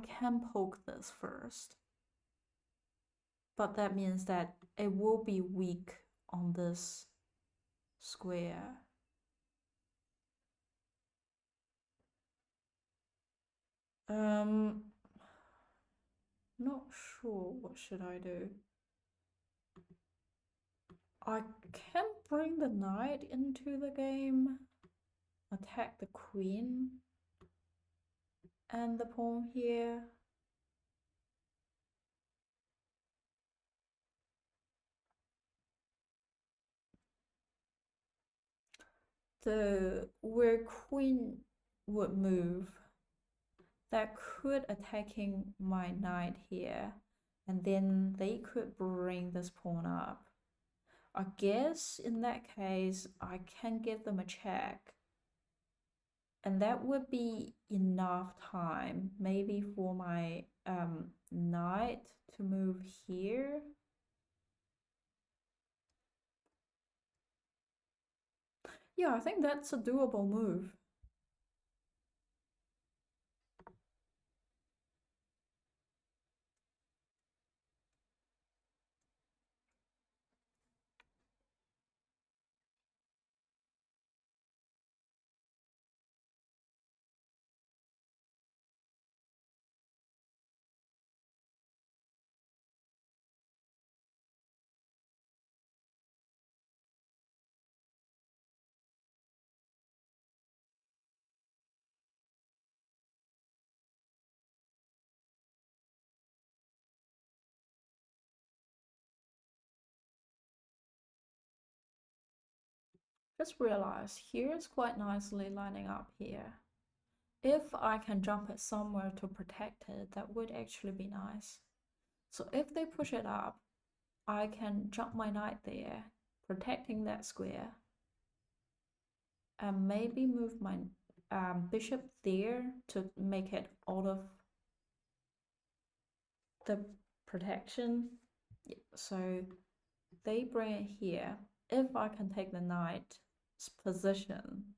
A: can poke this first, but that means that it will be weak on this square. Not sure what should I do. I can bring the knight into the game, attack the queen and the pawn here. Where queen would move, that could attacking my knight here, and then they could bring this pawn up. I guess in that case I can give them a check, and that would be enough time maybe for my knight to move here. Yeah, I think that's a doable move. Just realize here is quite nicely lining up here. If I can jump it somewhere to protect it, that would actually be nice. So if they push it up, I can jump my knight there, protecting that square, and maybe move my bishop there to make it out of the protection. Yeah, so they bring it here. If I can take the knight's position,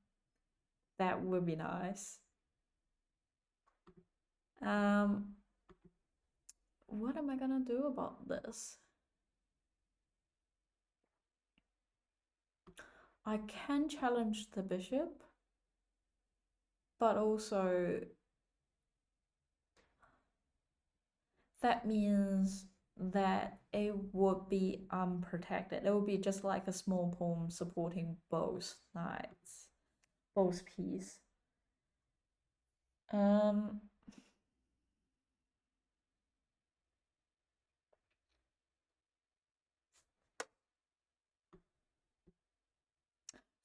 A: that would be nice. What am I gonna do about this? I can challenge the bishop, but also that means that it would be unprotected. It would be just like a small pawn supporting both knights, both pieces.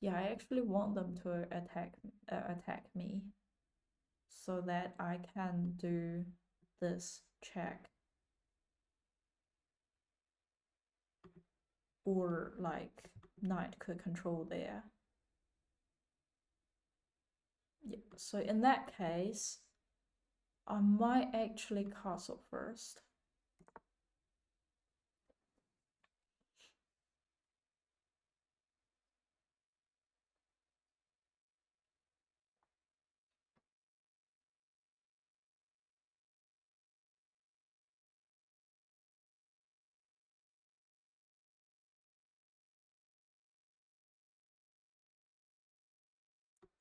A: Yeah, I actually want them to attack me so that I can do this check, or like knight could control there. Yeah, so in that case, I might actually castle first.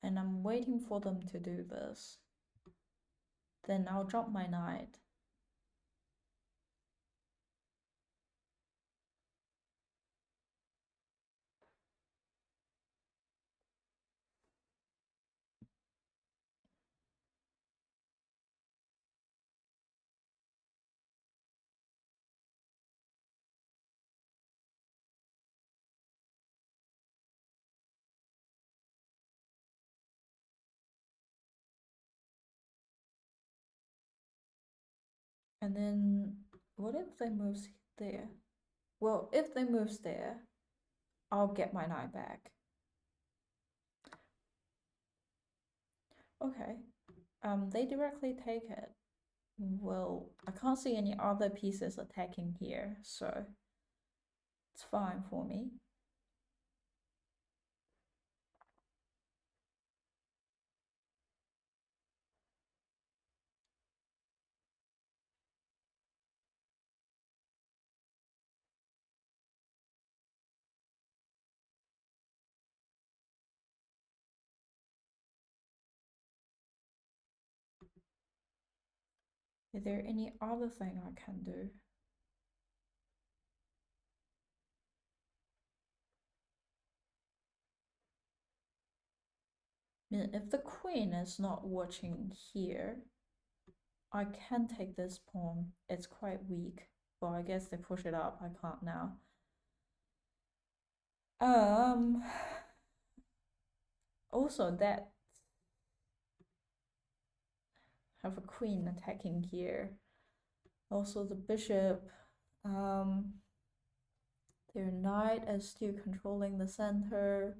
A: And I'm waiting for them to do this. Then I'll drop my knight. And then what if they move there? Well, if they move there, I'll get my knight back. Okay. They directly take it. Well, I can't see any other pieces attacking here, so it's fine for me. Is there any other thing I can do? I mean, if the queen is not watching here, I can take this pawn. It's quite weak. Well, I guess they push it up. I can't now. Also that have a queen attacking here. Also the bishop. Their knight is still controlling the center.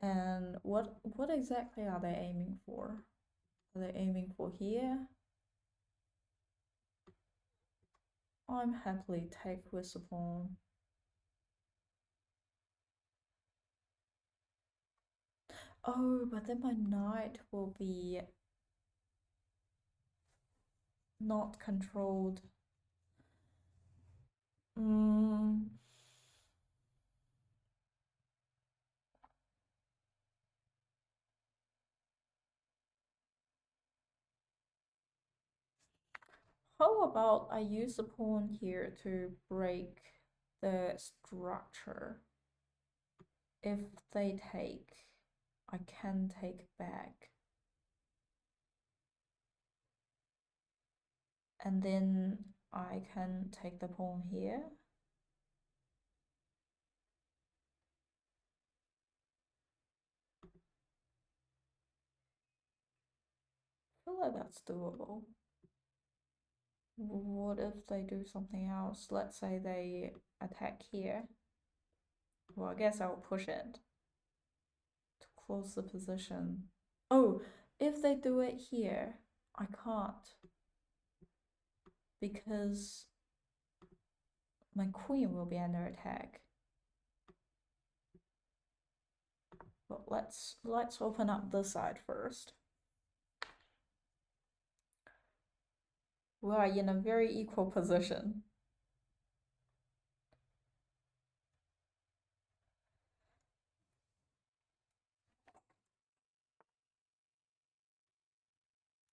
A: And what exactly are they aiming for? Are they aiming for here? I'm happily take with the pawn. Oh, but then my knight will be not controlled. How about I use the pawn here to break the structure? If they take, I can take back. And then I can take the pawn here. I feel like that's doable. What if they do something else? Let's say they attack here. Well, I guess I'll push it to close the position. Oh, if they do it here, I can't. Because my queen will be under attack. But let's open up this side first. We are in a very equal position.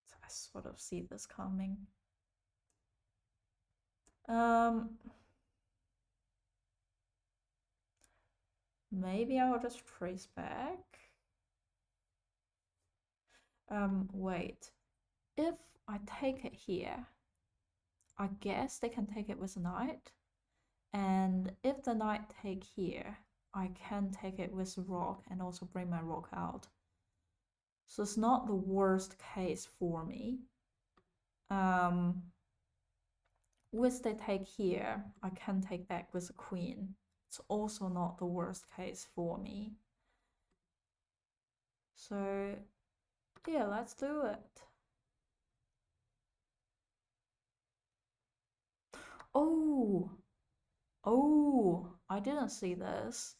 A: So I sort of see this coming. Maybe I'll just trace back. Wait. If I take it here, I guess they can take it with a knight. And if the knight take here, I can take it with rook and also bring my rook out. So it's not the worst case for me. With they take here, I can take back with a queen. It's also not the worst case for me. So yeah, let's do it. Oh, I didn't see this.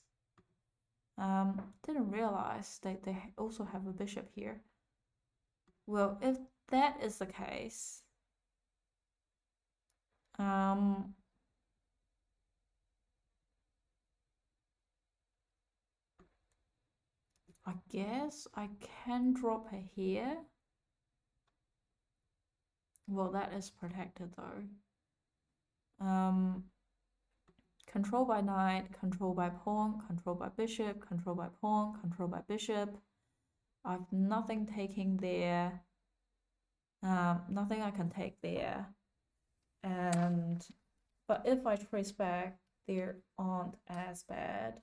A: Didn't realize they also have a bishop here. Well, if that is the case, I guess I can drop her here. Well, that is protected though. Control by knight, control by pawn, control by bishop, control by pawn, control by bishop. I've nothing taking there. Nothing I can take there. But if I trace back, they aren't as bad.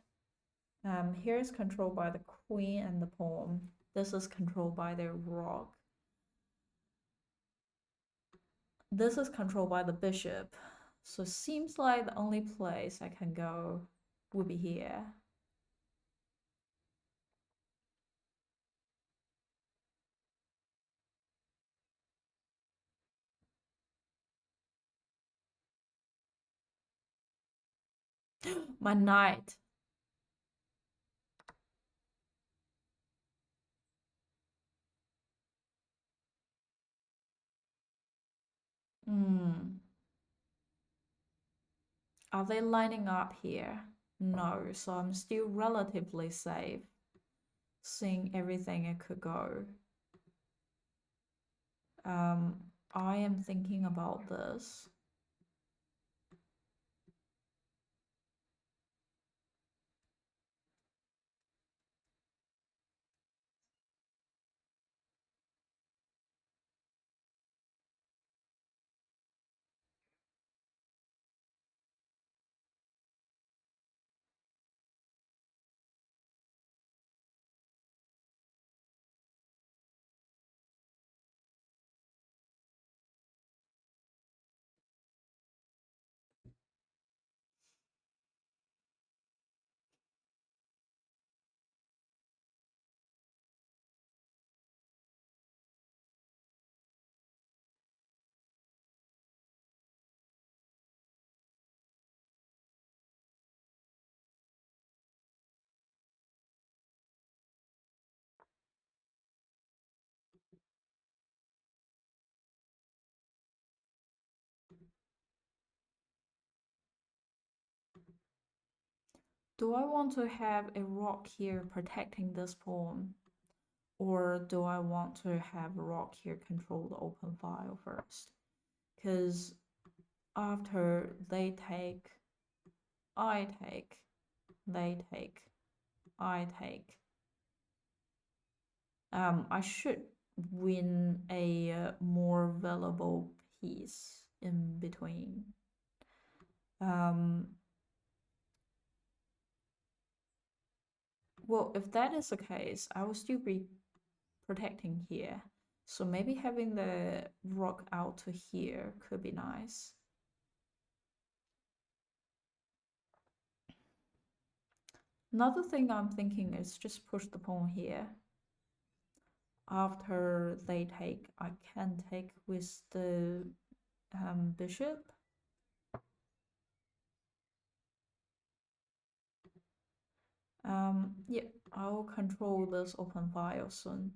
A: Here's controlled by the queen and the pawn. This is controlled by the rook. This is controlled by the bishop. So seems like the only place I can go would be here. My knight. Are they lining up here? No, so I'm still relatively safe, seeing everything it could go. I am thinking about this. Do I want to have a rock here protecting this pawn? Or do I want to have a rock here control the open file first? Because after they take, I take, they take, I take, I should win a more valuable piece in between. Well, if that is the case, I will still be protecting here. So maybe having the rock out to here could be nice. Another thing I'm thinking is just push the pawn here. After they take, I can take with the bishop. Yeah, I'll control this open file soon.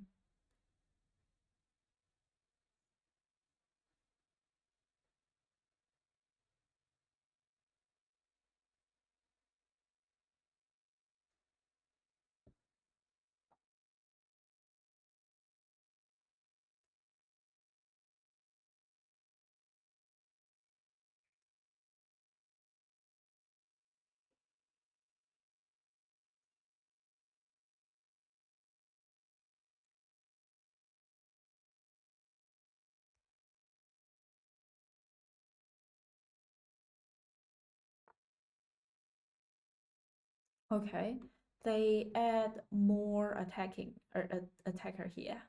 A: Okay, they add more attacking or attacker here,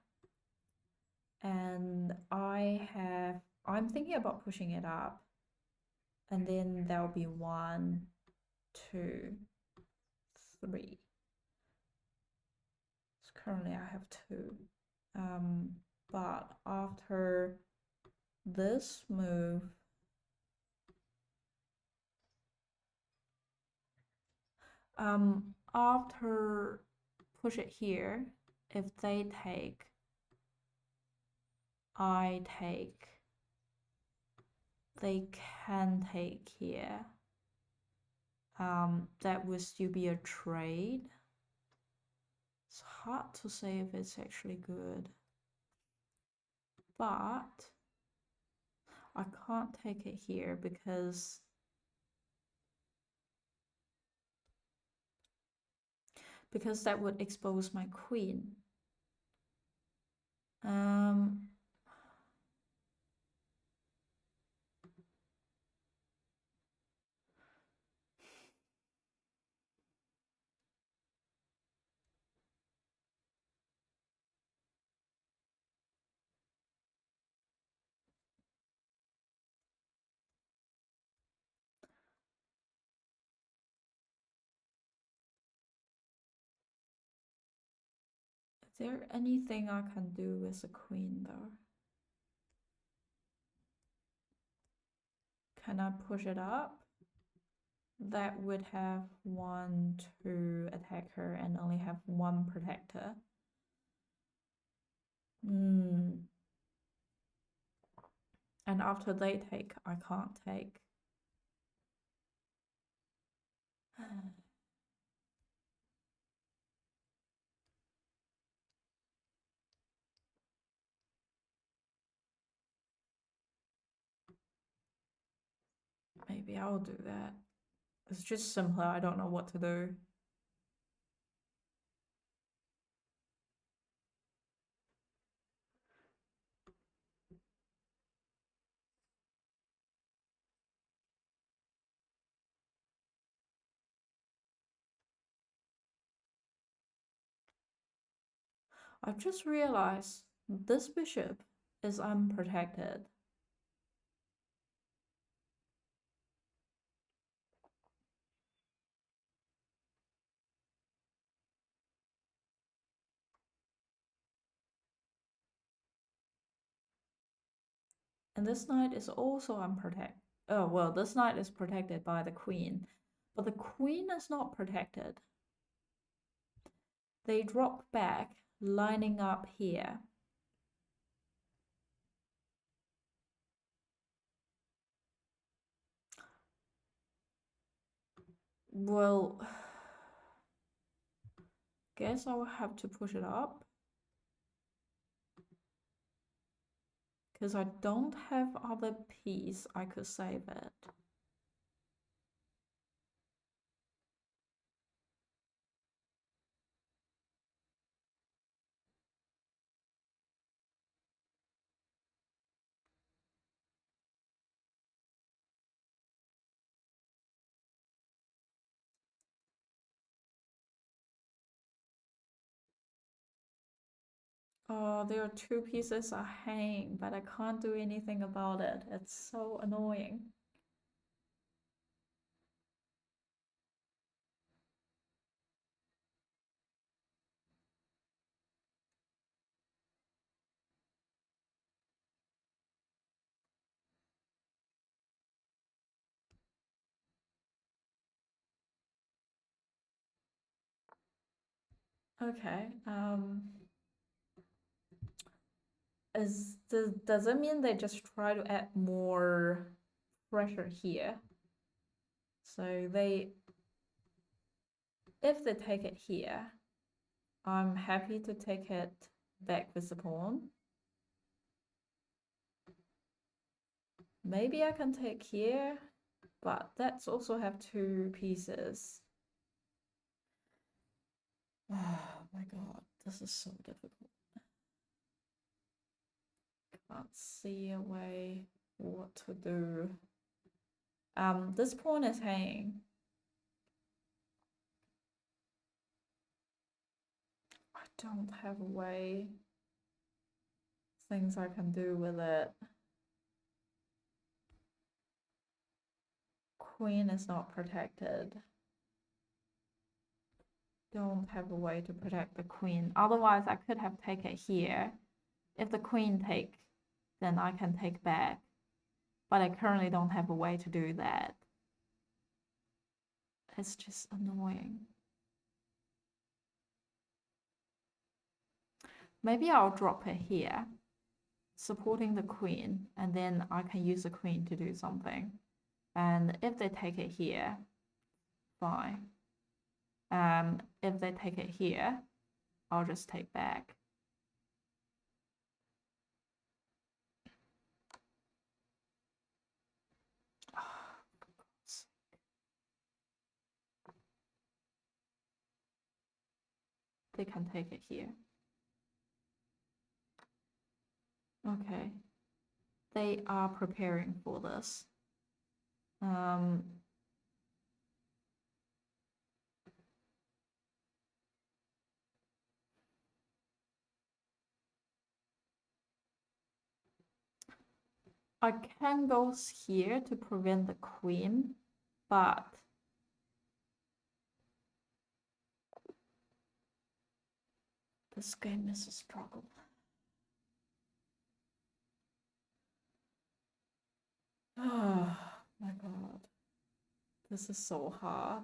A: and I'm thinking about pushing it up, and then there'll be 1, 2, 3. So currently I have 2, but after this move, after push it here, if they take, I take, they can take here. That would still be a trade. It's hard to say if it's actually good, but I can't take it here because that would expose my queen. Is there anything I can do with the queen though? Can I push it up? That would have 1, 2 attack her and only have 1 protector. And after they take, I can't take. Maybe I'll do that. It's just simpler, I don't know what to do. I've just realized this bishop is unprotected. And this knight is also unprotected. Oh, well, this knight is protected by the queen, but the queen is not protected. They drop back, lining up here. Well, guess I will have to push it up. Because I don't have other piece I could save it. Oh, there are 2 pieces I hang, but I can't do anything about it. It's so annoying. Okay, does it mean they just try to add more pressure here? So if they take it here, I'm happy to take it back with the pawn. Maybe I can take here, but that's also have 2 pieces. Oh my god, this is so difficult. Can't see a way what to do. This pawn is hanging. I don't have a way. Things I can do with it. Queen is not protected. Don't have a way to protect the queen. Otherwise, I could have taken it here. If the queen take, then I can take back. But I currently don't have a way to do that. It's just annoying. Maybe I'll drop it here, supporting the queen, and then I can use the queen to do something. And if they take it here, fine. If they take it here, I'll just take back. they can take it here. Okay. They are preparing for this. I can go here to prevent the queen, but this game is a struggle. Oh my god. This is so hard.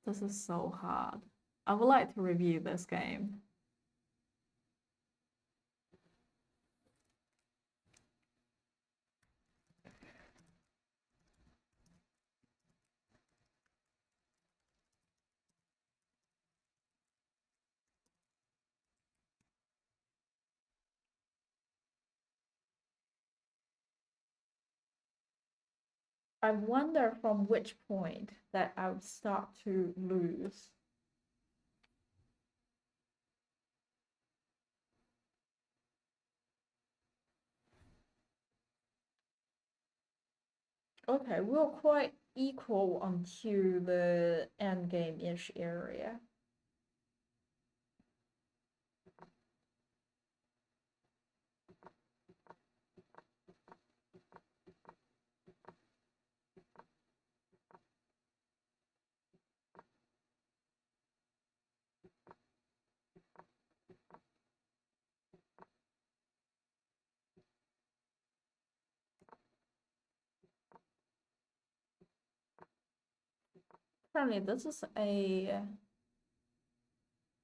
A: This is so hard. I would like to review this game. I wonder from which point that I would start to lose. Okay, we're quite equal until the endgame-ish area. Apparently, this is a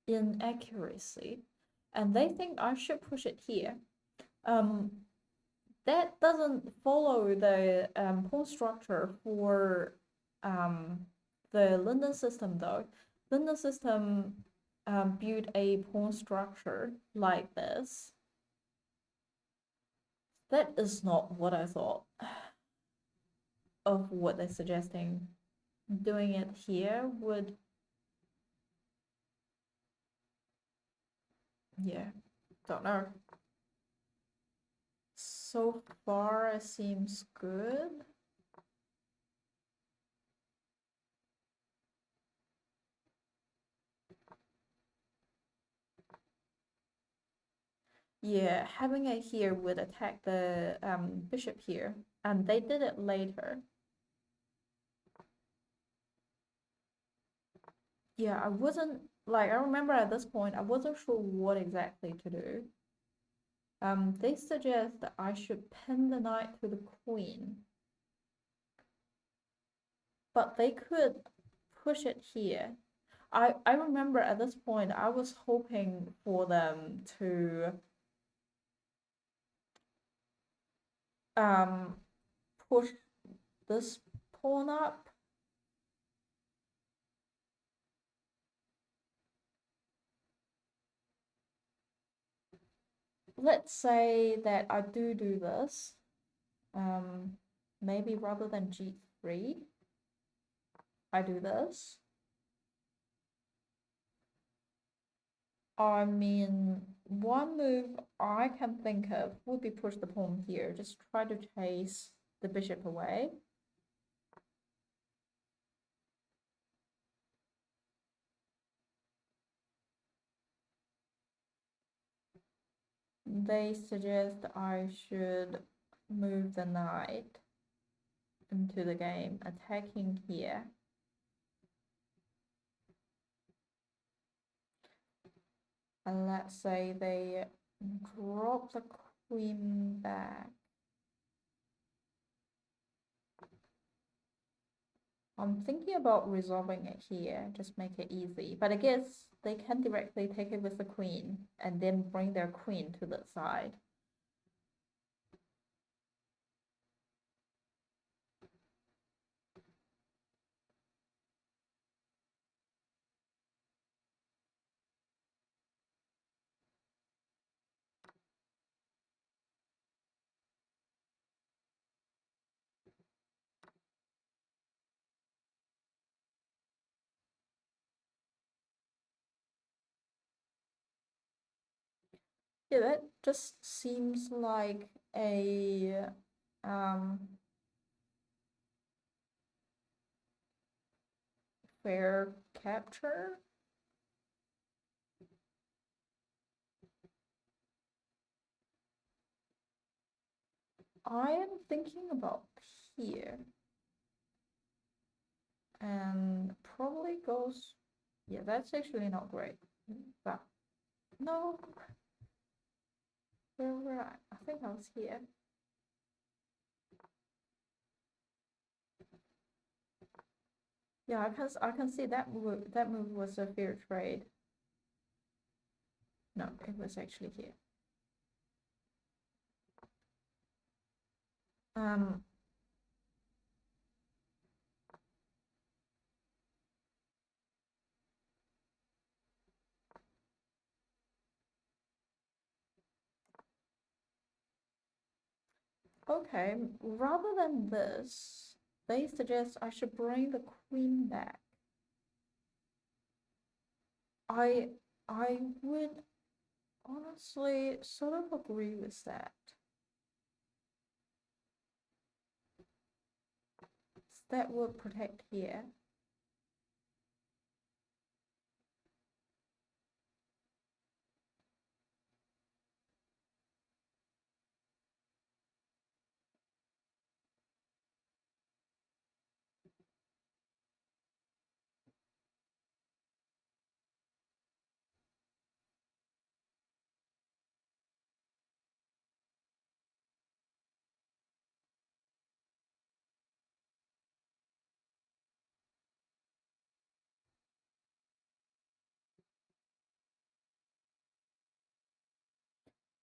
A: inaccuracy, and they think I should push it here. That doesn't follow the pawn structure for the London system though. London system built a pawn structure like this. That is not what I thought of what they're suggesting. Doing it here would, yeah, don't know. So far it seems good. Yeah, having it here would attack the bishop here, and they did it later. Yeah, I wasn't, like, I remember at this point, I wasn't sure what exactly to do. They suggest that I should pin the knight to the queen. But they could push it here. I remember at this point, I was hoping for them to push this pawn up. Let's say that I do this. Maybe rather than g3, I do this. I mean, one move I can think of would be push the pawn here. Just try to chase the bishop away. They suggest I should move the knight into the game, attacking here. And let's say they drop the queen back. I'm thinking about resolving it here, just make it easy. But I guess they can directly take it with the queen and then bring their queen to the side. Yeah, that just seems like a fair capture. I am thinking about here and probably goes, yeah, that's actually not great, but no, where were I think I was here. Yeah, I can see that move was a fair trade. No, it was actually here. Um, okay, rather than this, they suggest I should bring the queen back. I I would honestly sort of agree with that. That would protect here.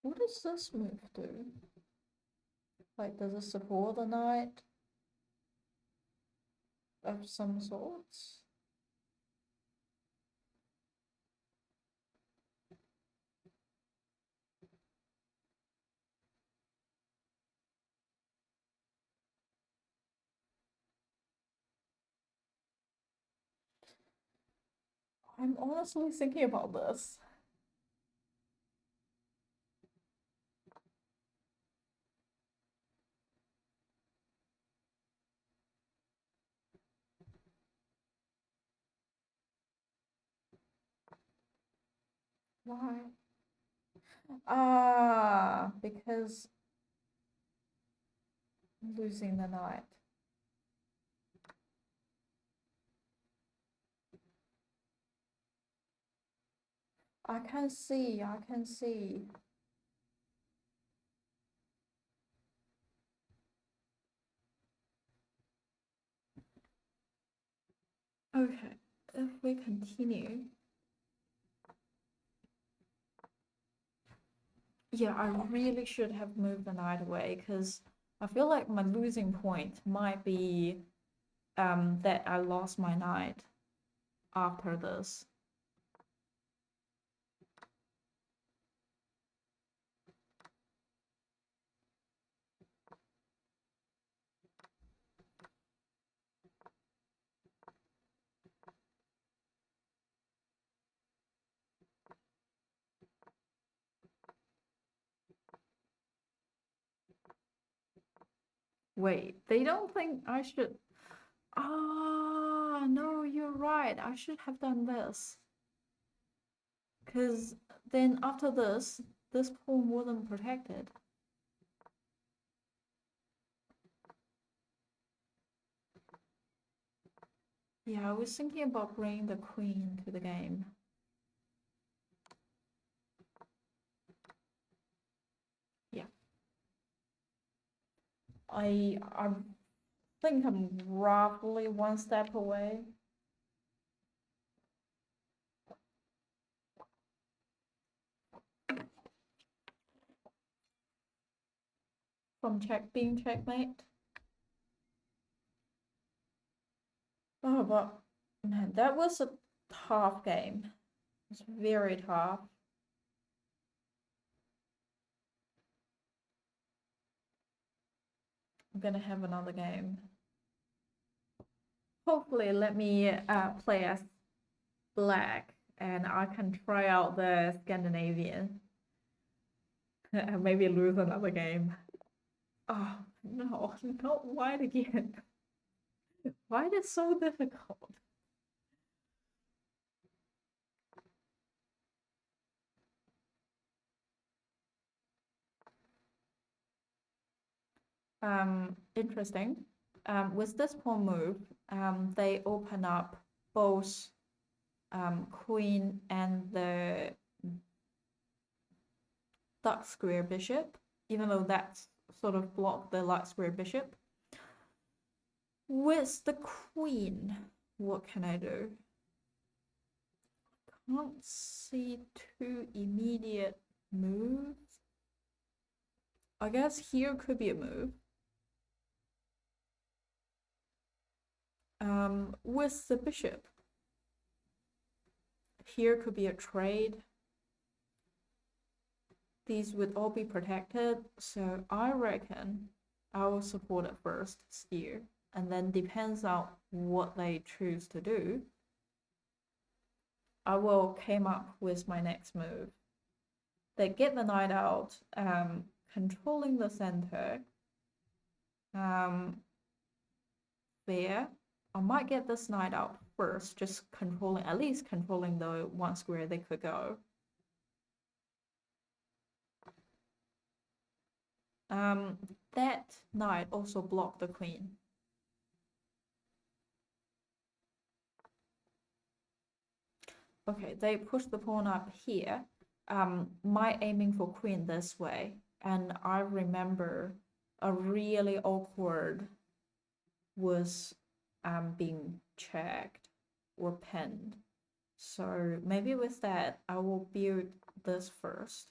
A: What does this move do? Like, does it support a knight of some sorts? I'm honestly thinking about this. Why? Ah, because losing the knight. I can see, I can see. Okay, if we continue. Yeah, I really should have moved the knight away because I feel like my losing point might be that I lost my knight after this. Wait, they don't think I should. Ah, no, you're right. I should have done this. Because then after this pawn wasn't protected. Yeah, I was thinking about bringing the queen to the game. Yeah. I think I'm roughly one step away. From being checkmate. Oh, but man, that was a tough game. It's very tough. I'm gonna have another game. Hopefully, let me play as black and I can try out the Scandinavian. And maybe lose another game. Oh, no, not white again. White is so difficult. Interesting. With this pawn move, they open up both queen and the dark square bishop, even though that's sort of blocked the light square bishop. With the queen, what can I do? Can't see two immediate moves. I guess here could be a move. With the bishop, here could be a trade. These would all be protected, so I reckon I will support it first here, and then depends on what they choose to do, I will came up with my next move. They get the knight out, controlling the center. There, I might get this knight out first, just controlling, at least controlling the one square they could go. That knight also blocked the queen. Okay, they push the pawn up here. My aiming for queen this way, and I remember a really awkward was being checked or pinned. So maybe with that, I will build this first.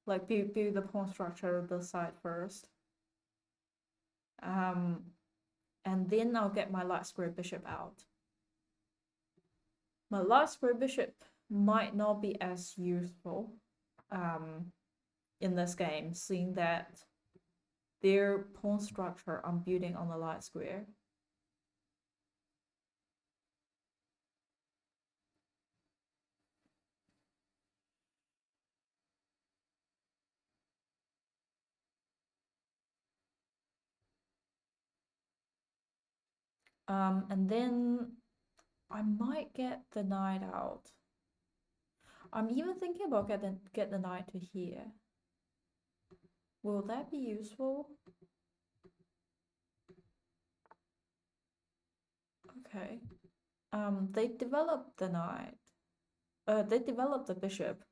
A: Like build the pawn structure of the side first. And then I'll get my light square bishop out. My light square bishop might not be as useful in this game, seeing that their pawn structure I'm building on the light square. And then I might get the knight out. I'm even thinking about get the knight to here. Will that be useful? Okay. They developed the knight. They developed the bishop.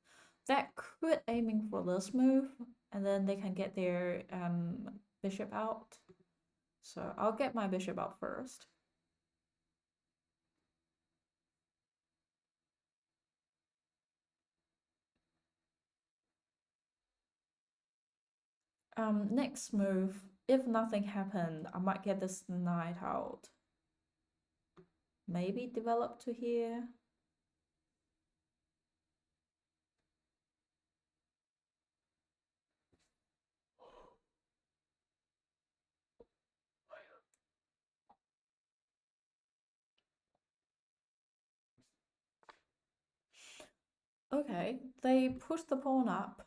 A: That could aiming for this move, and then they can get their bishop out. So I'll get my bishop out first. Next move, if nothing happened, I might get this knight out. Maybe develop to here. Okay, they push the pawn up.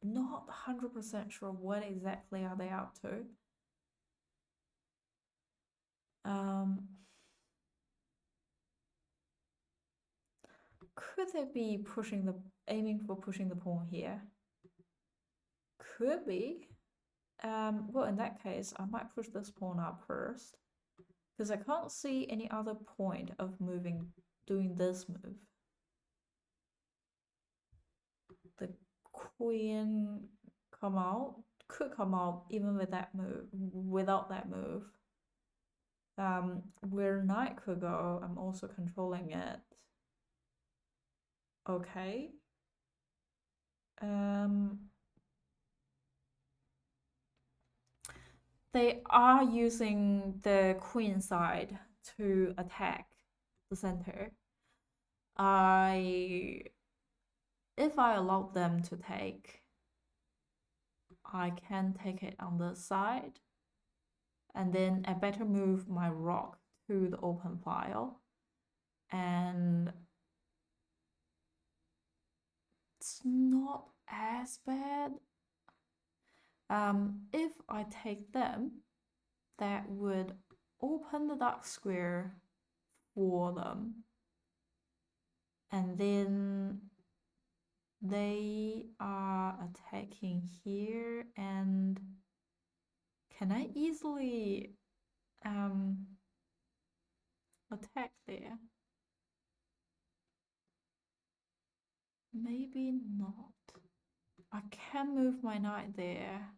A: Not 100% sure what exactly are they up to. Could they be pushing aiming for pushing the pawn here? Could be. Well, in that case, I might push this pawn up first, because I can't see any other point of doing this move. The queen could come out even with that move, without that move. Where knight could go, I'm also controlling it. Okay. They are using the queen side to attack the center. If I allow them to take, I can take it on the side, and then I better move my rock to the open file, and it's not as bad. If I take them, that would open the dark square for them. And then they are attacking here, and can I easily attack there? Maybe not. I can move my knight there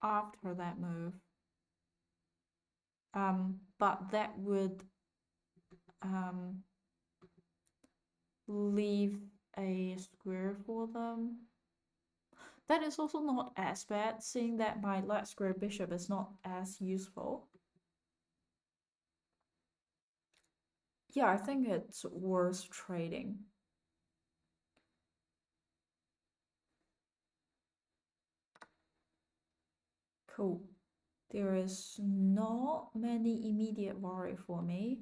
A: after that move. But that would leave a square for them. That is also not as bad, seeing that my light square bishop is not as useful. Yeah, I think it's worth trading. Cool. There is not many immediate worry for me.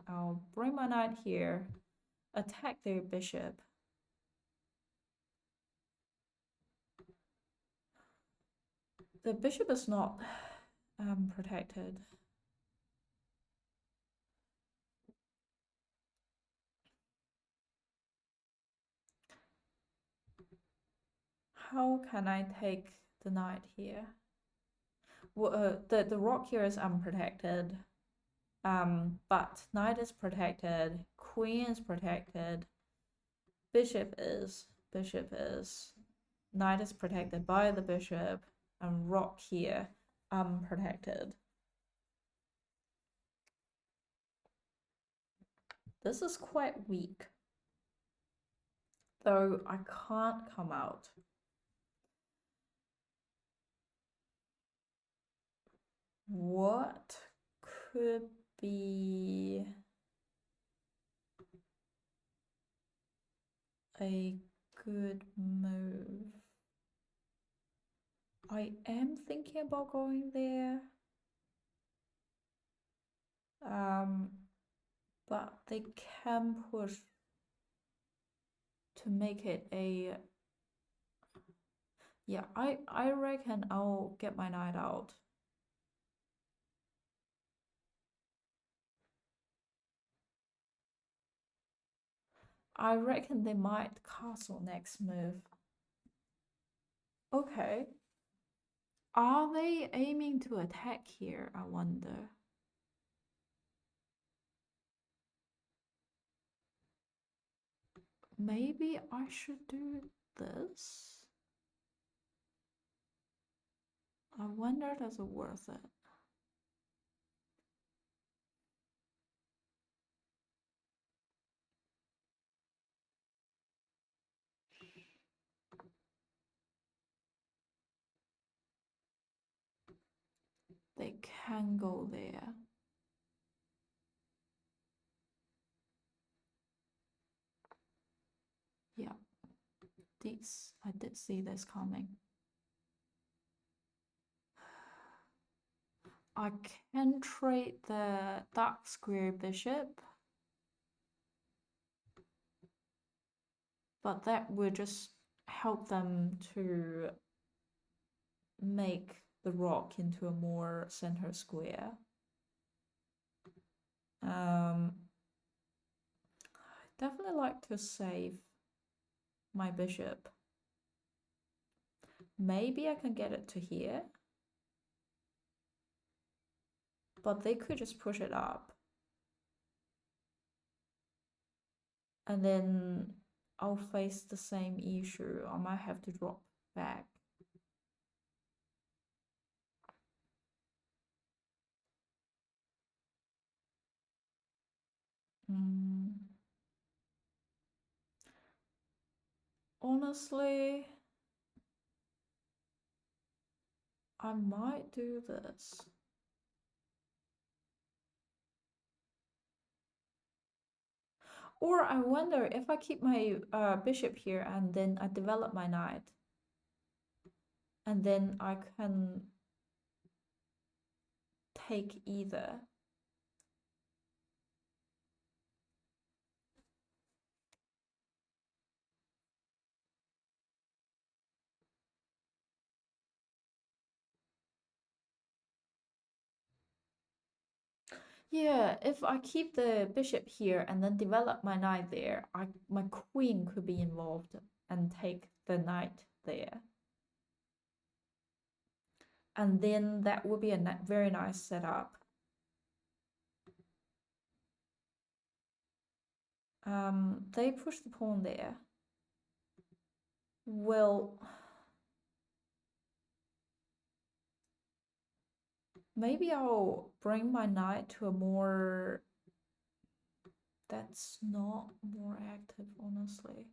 A: I'll bring my knight here, attack their bishop. The bishop is not protected. How can I take the knight here? Well, the rock here is unprotected. But knight is protected, queen is protected, bishop is, knight is protected by the bishop, and rock here unprotected. This is quite weak, though I can't come out. What could be a good move? I am thinking about going there. But they can push to make it a... Yeah, I reckon I'll get my knight out. I reckon they might castle next move. Okay. Are they aiming to attack here, I wonder? Maybe I should do this? I wonder if it's worth it. They can go there. Yeah, I did see this coming. I can trade the dark square bishop, but that would just help them to make the rock into a more center square. I definitely like to save my bishop. Maybe I can get it to here, but they could just push it up. And then I'll face the same issue. I might have to drop back. Honestly, I might do this. Or I wonder if I keep my bishop here and then I develop my knight. And then I can take either. Yeah, if I keep the bishop here and then develop my knight there, my queen could be involved and take the knight there. And then that would be a very nice setup. They push the pawn there. Well, maybe I'll bring my knight to a more... That's not more active, honestly.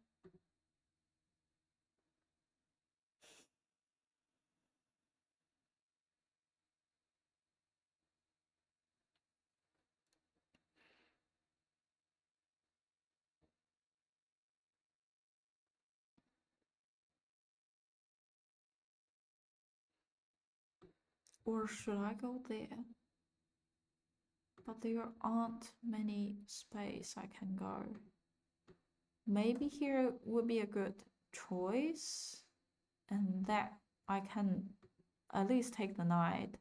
A: Or should I go there? But there aren't many space I can go. Maybe here would be a good choice, and that I can at least take the knight.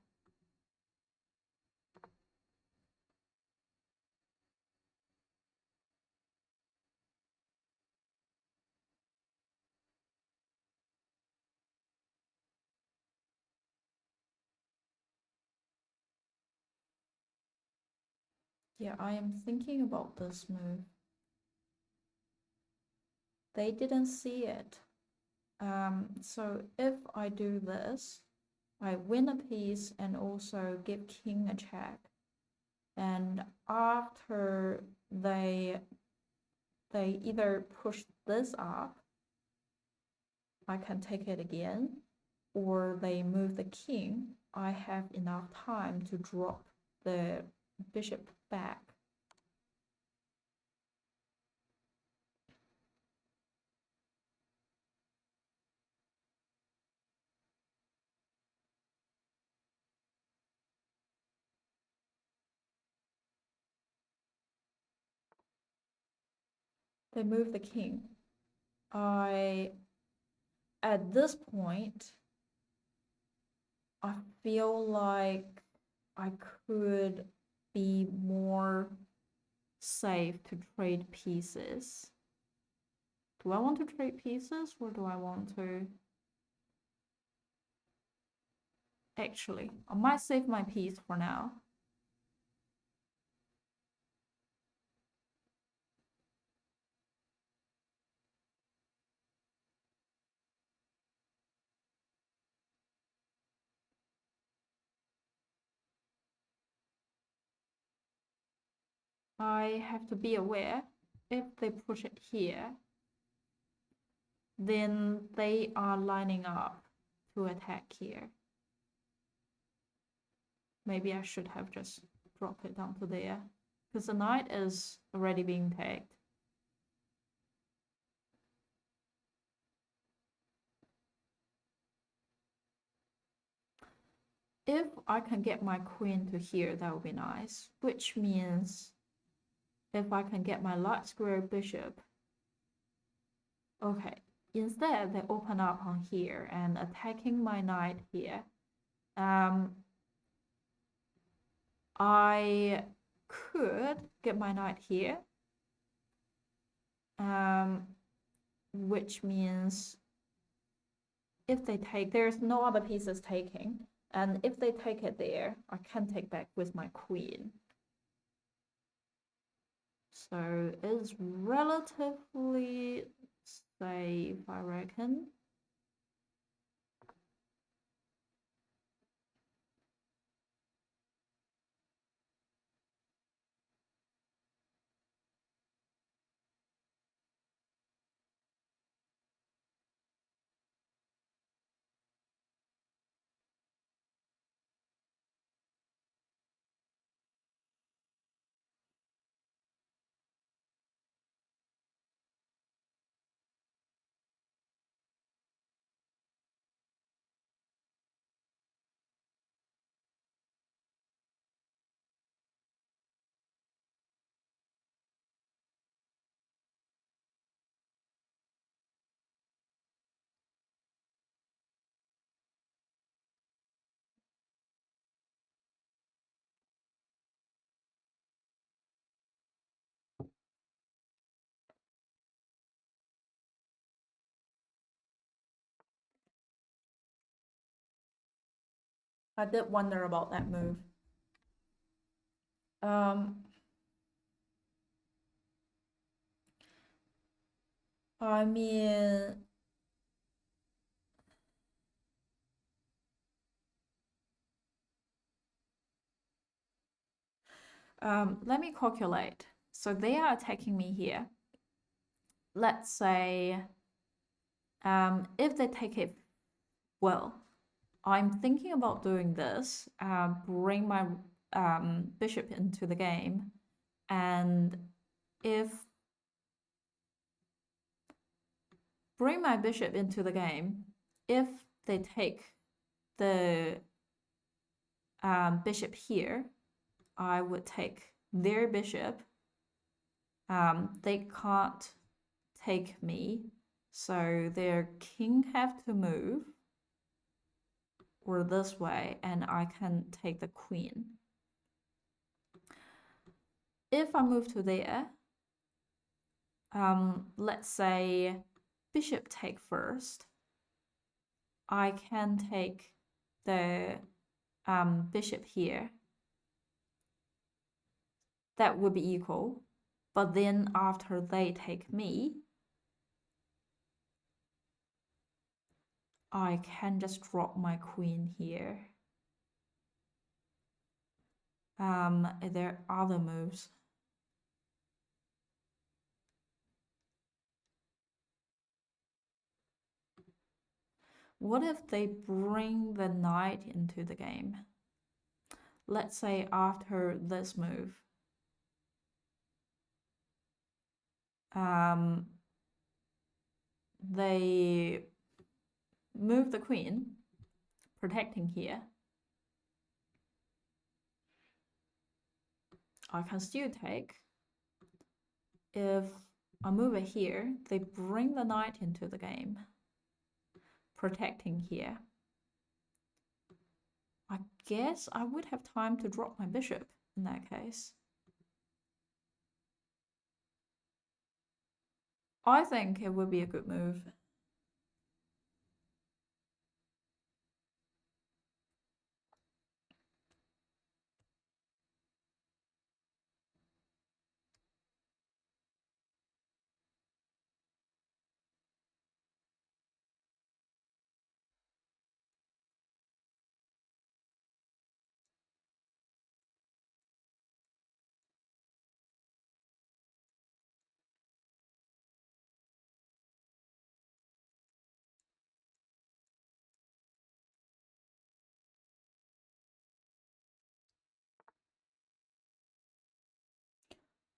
A: Yeah, I am thinking about this move. They didn't see it. So if I do this, I win a piece and also give king a check. And after they either push this up, I can take it again, or they move the king, I have enough time to drop the bishop back. They move the king. At this point, I feel like I could be more safe to trade pieces. Do I want to trade pieces, or do I want to... Actually, I might save my piece for now. I have to be aware, if they push it here, then they are lining up to attack here. Maybe I should have just dropped it down to there, because the knight is already being tagged. If I can get my queen to here, that would be nice, which means if I can get my light square bishop... Okay, instead they open up on here and attacking my knight here. I could get my knight here, which means if they take, there's no other pieces taking, and if they take it there, I can take back with my queen. So it's relatively safe, I reckon. I did wonder about that move. I mean, let me calculate. So they are attacking me here. Let's say, if they take it, well, I'm thinking about doing this, bring my bishop into the game, and if bring my bishop into the game, if they take the bishop here, I would take their bishop. They can't take me, so their king have to move or this way, and I can take the queen. If I move to there, let's say bishop take first, I can take the bishop here. That would be equal. But then after they take me, I can just drop my queen here. There are other moves. What if they bring the knight into the game? Let's say after this move. They move the queen, protecting here. I can still take. If I move it here, they bring the knight into the game, protecting here. I guess I would have time to drop my bishop in that case. I think it would be a good move.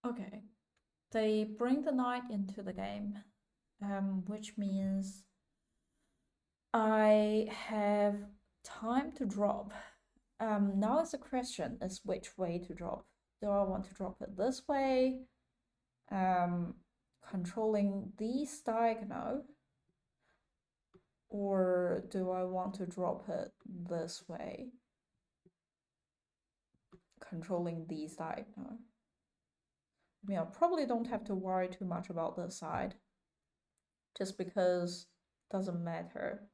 A: Okay, they bring the knight into the game, which means I have time to drop. Now it's a question is which way to drop. Do I want to drop it this way, controlling these diagonal, or do I want to drop it this way, controlling these diagonal? I mean, I probably don't have to worry too much about this side, just because it doesn't matter.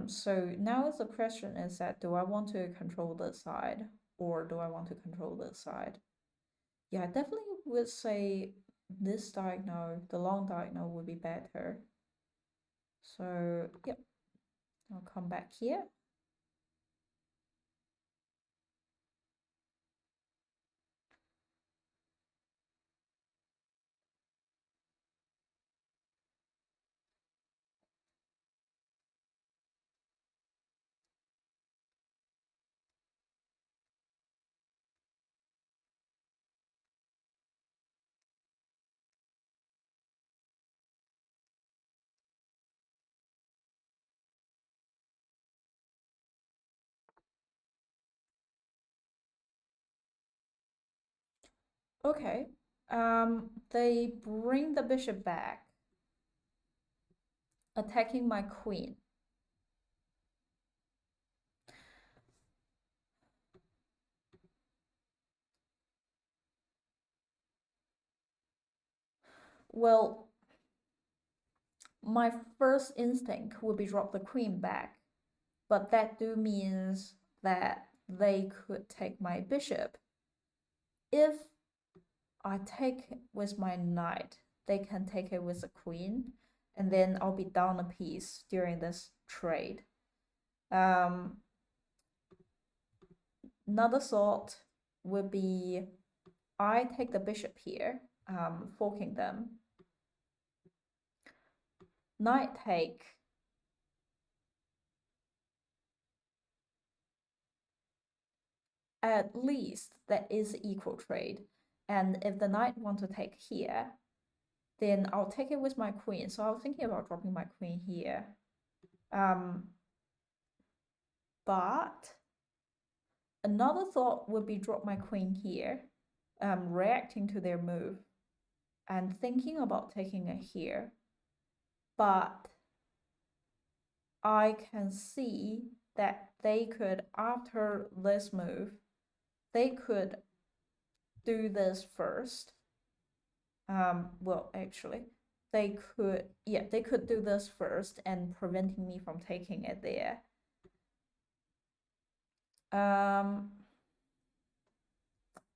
A: So now the question is that, do I want to control this side or do I want to control this side? Yeah, I definitely would say this diagonal, the long diagonal would be better. So, yep, I'll come back here. Okay, they bring the bishop back, attacking my queen. Well, my first instinct would be drop the queen back, But that do means that they could take my bishop. If I take with my knight, they can take it with the queen, and then I'll be down a piece during this trade. Another thought would be I take the bishop here, forking them. Knight take. At least that is equal trade. And if the knight want to take here, then I'll take it with my queen. So I was thinking about dropping my queen here. But another thought would be drop my queen here, reacting to their move and thinking about taking it here. But I can see that they could, after this move, they could do this first. Well, actually, they could, yeah, they could do this first and preventing me from taking it there.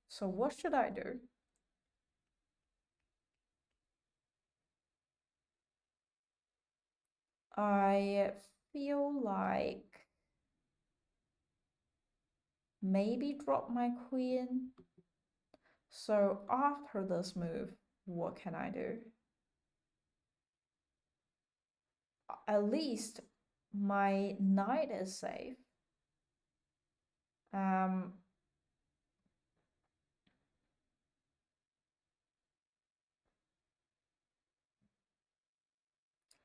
A: So what should I do? I feel like maybe drop my queen. So after this move, what can I do? At least my knight is safe.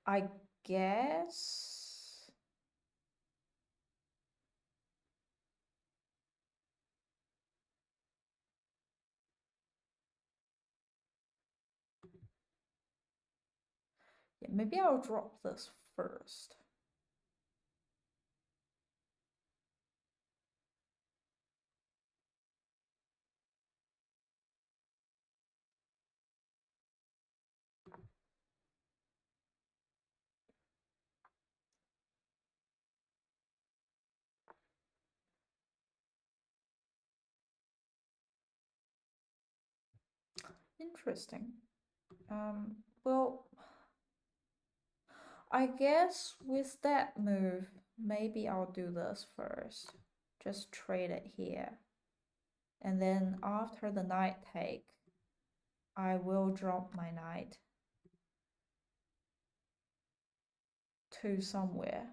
A: I guess yeah, maybe I'll drop this first. Interesting. Well, I guess with that move, maybe I'll do this first. Just trade it here. And then after the knight take, I will drop my knight to somewhere.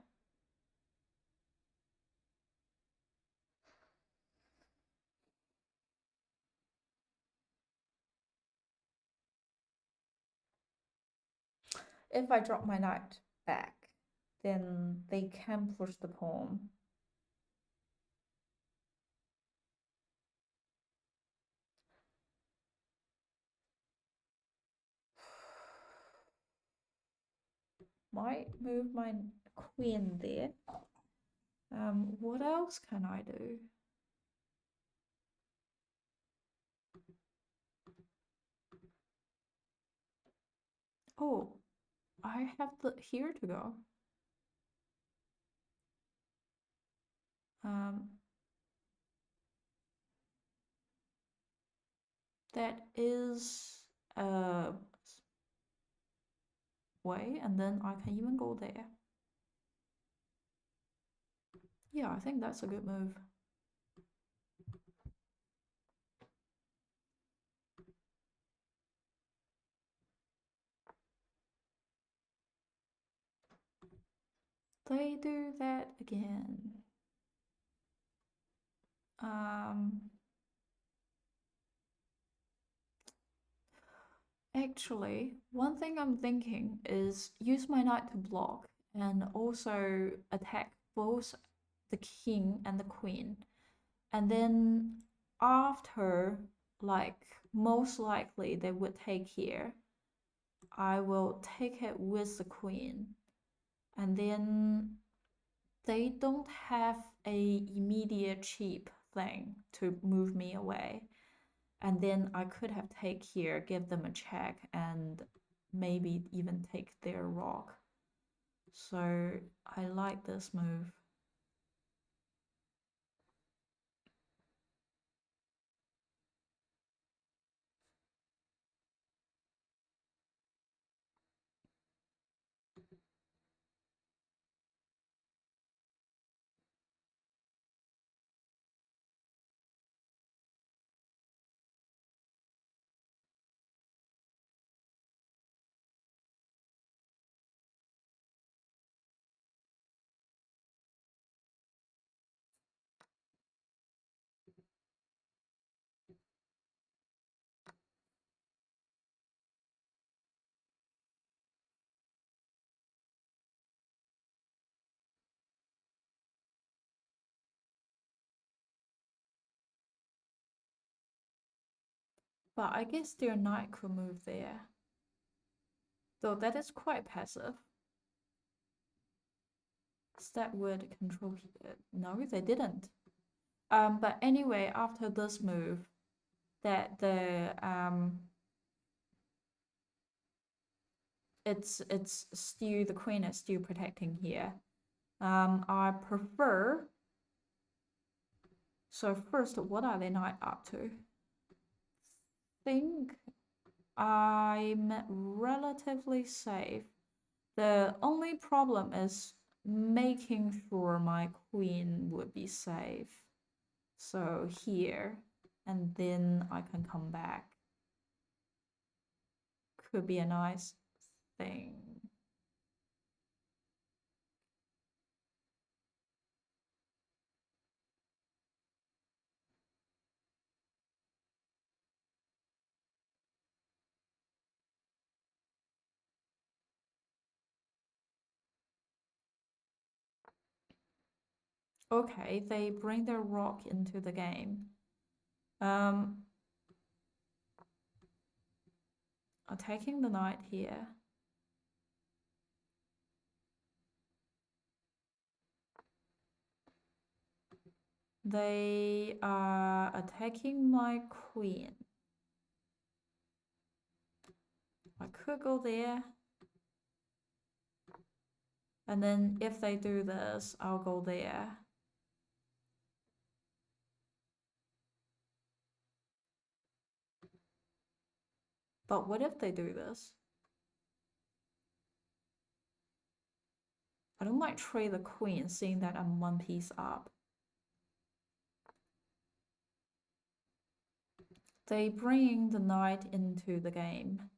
A: If I drop my knight back, then they can push the pawn. Might move my queen there. What else can I do? Oh, I have the here to go. That is a way, and then I can even go there. Yeah, I think that's a good move. They do that again. Actually, one thing I'm thinking is use my knight to block and also attack both the king and the queen. And then after, like, most likely they would take here, I will take it with the queen. And then they don't have a immediate cheap thing to move me away. And then I could have take here, give them a check, and maybe even take their rock. So I like this move. But I guess their knight could move there. Though that is quite passive. That would control here. No, they didn't. But anyway, after this move, that it's still the queen is still protecting here. I prefer. So first, what are they knight up to? Think I'm relatively safe. The only problem is making sure my queen would be safe. So here, and then I can come back. Could be a nice thing. Okay, they bring their rock into the game. Attacking the knight here. They are attacking my queen. I could go there. And then if they do this, I'll go there. But what if they do this? I don't mind trade the queen, seeing that I'm one piece up. They bring the knight into the game.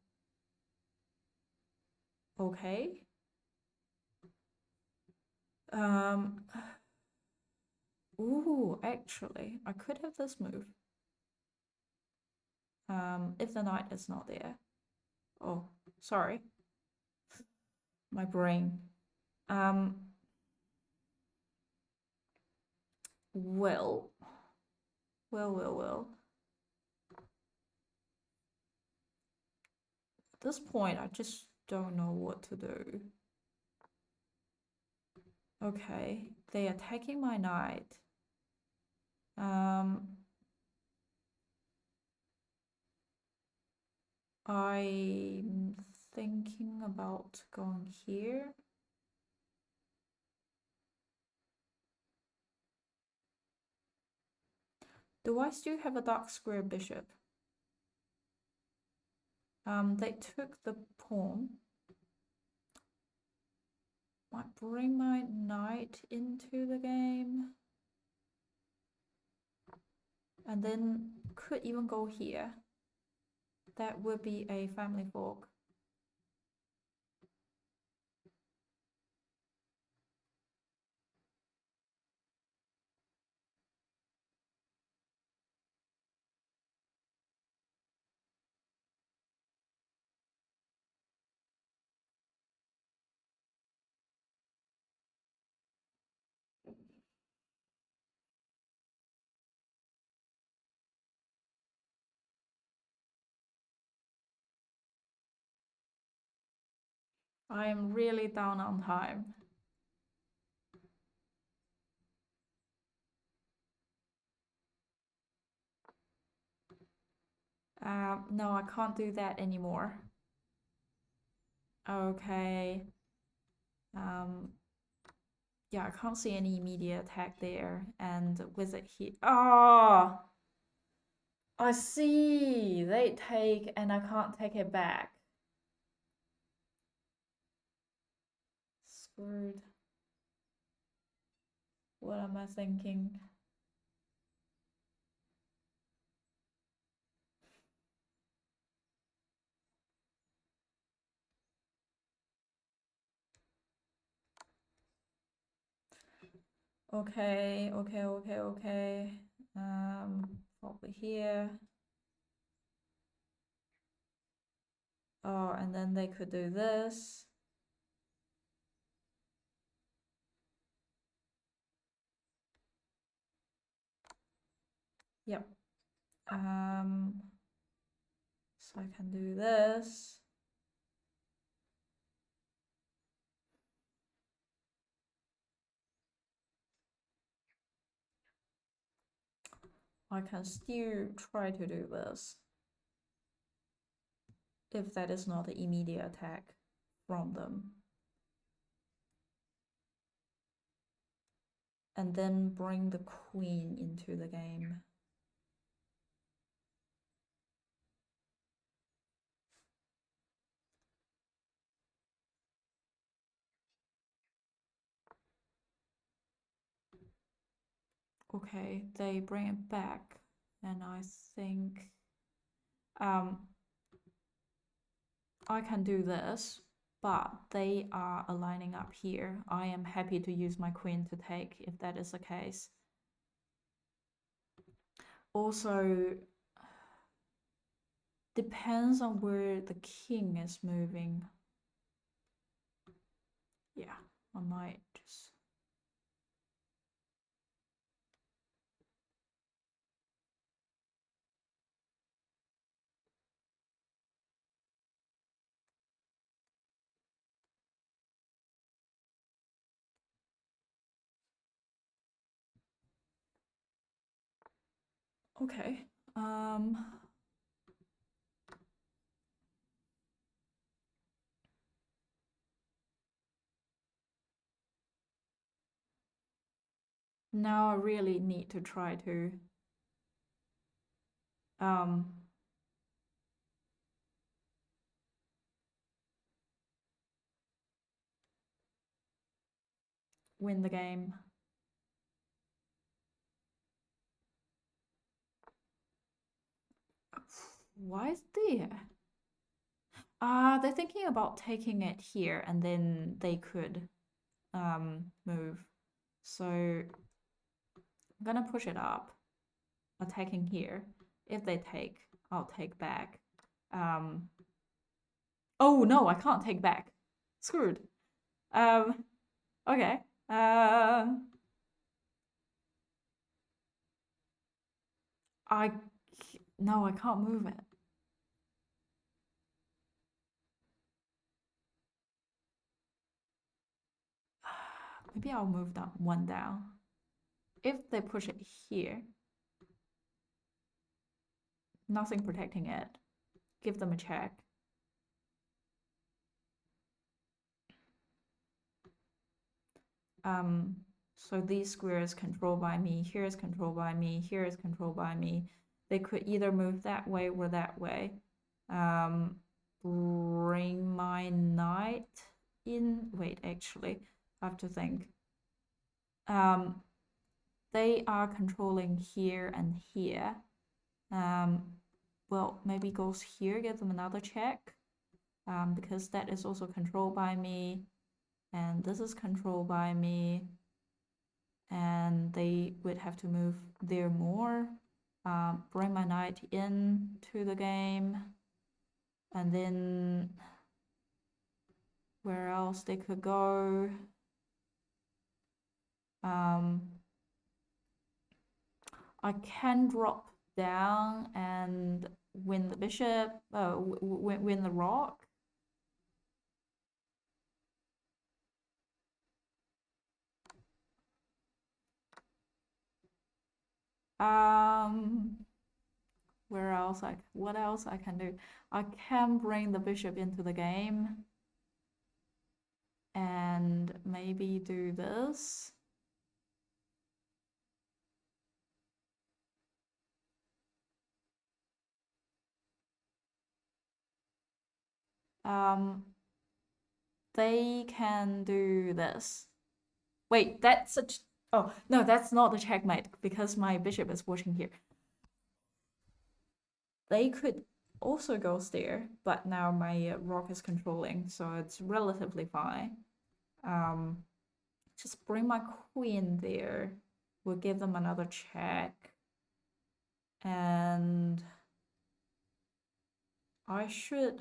A: Okay. Ooh, actually, I could have this move. If the knight is not there. Oh, sorry. My brain. Well. At this point, I just don't know what to do. Okay, they attacking my knight. I'm thinking about going here. Do I still have a dark square bishop? They took the pawn. Might bring my knight into the game. And then could even go here. That would be a family fork. I am really down on time. No, I can't do that anymore. Okay. Yeah, I can't see any immediate attack there. And with it here. Oh! I see. They take and I can't take it back. Screwed. What am I thinking? Okay. Probably here. Oh, and then they could do this. Yep. So I can do this. I can still try to do this if that is not an immediate attack from them. And then bring the queen into the game. Okay, they bring it back, and I think I can do this, but they are aligning up here. I am happy to use my queen to take if that is the case. Also, depends on where the king is moving. Yeah, I might just... Okay. Now I really need to try to win the game. Why is there? They're thinking about taking it here, and then they could move. So I'm gonna push it up, attacking here. If they take, I'll take back. Oh no, I can't take back. Screwed. Okay. No, I can't move it. Maybe I'll move that one down. If they push it here, nothing protecting it. Give them a check. So these squares controlled by me, here is controlled by me, here is controlled by me. They could either move that way or that way. Bring my knight in. Wait, actually, I have to think. They are controlling here and here. Well, maybe goes here, give them another check. Because that is also controlled by me. And this is controlled by me. And they would have to move there more. Bring my knight into the game. And then where else they could go? I can drop down and win the bishop, win the rock. Where else what else I can do? I can bring the bishop into the game and maybe do this. They can do this. Wait, that's a... Oh, no, that's not a checkmate because my bishop is watching here. They could also go there, but now my rock is controlling, so it's relatively fine. Just bring my queen there. We'll give them another check. And I should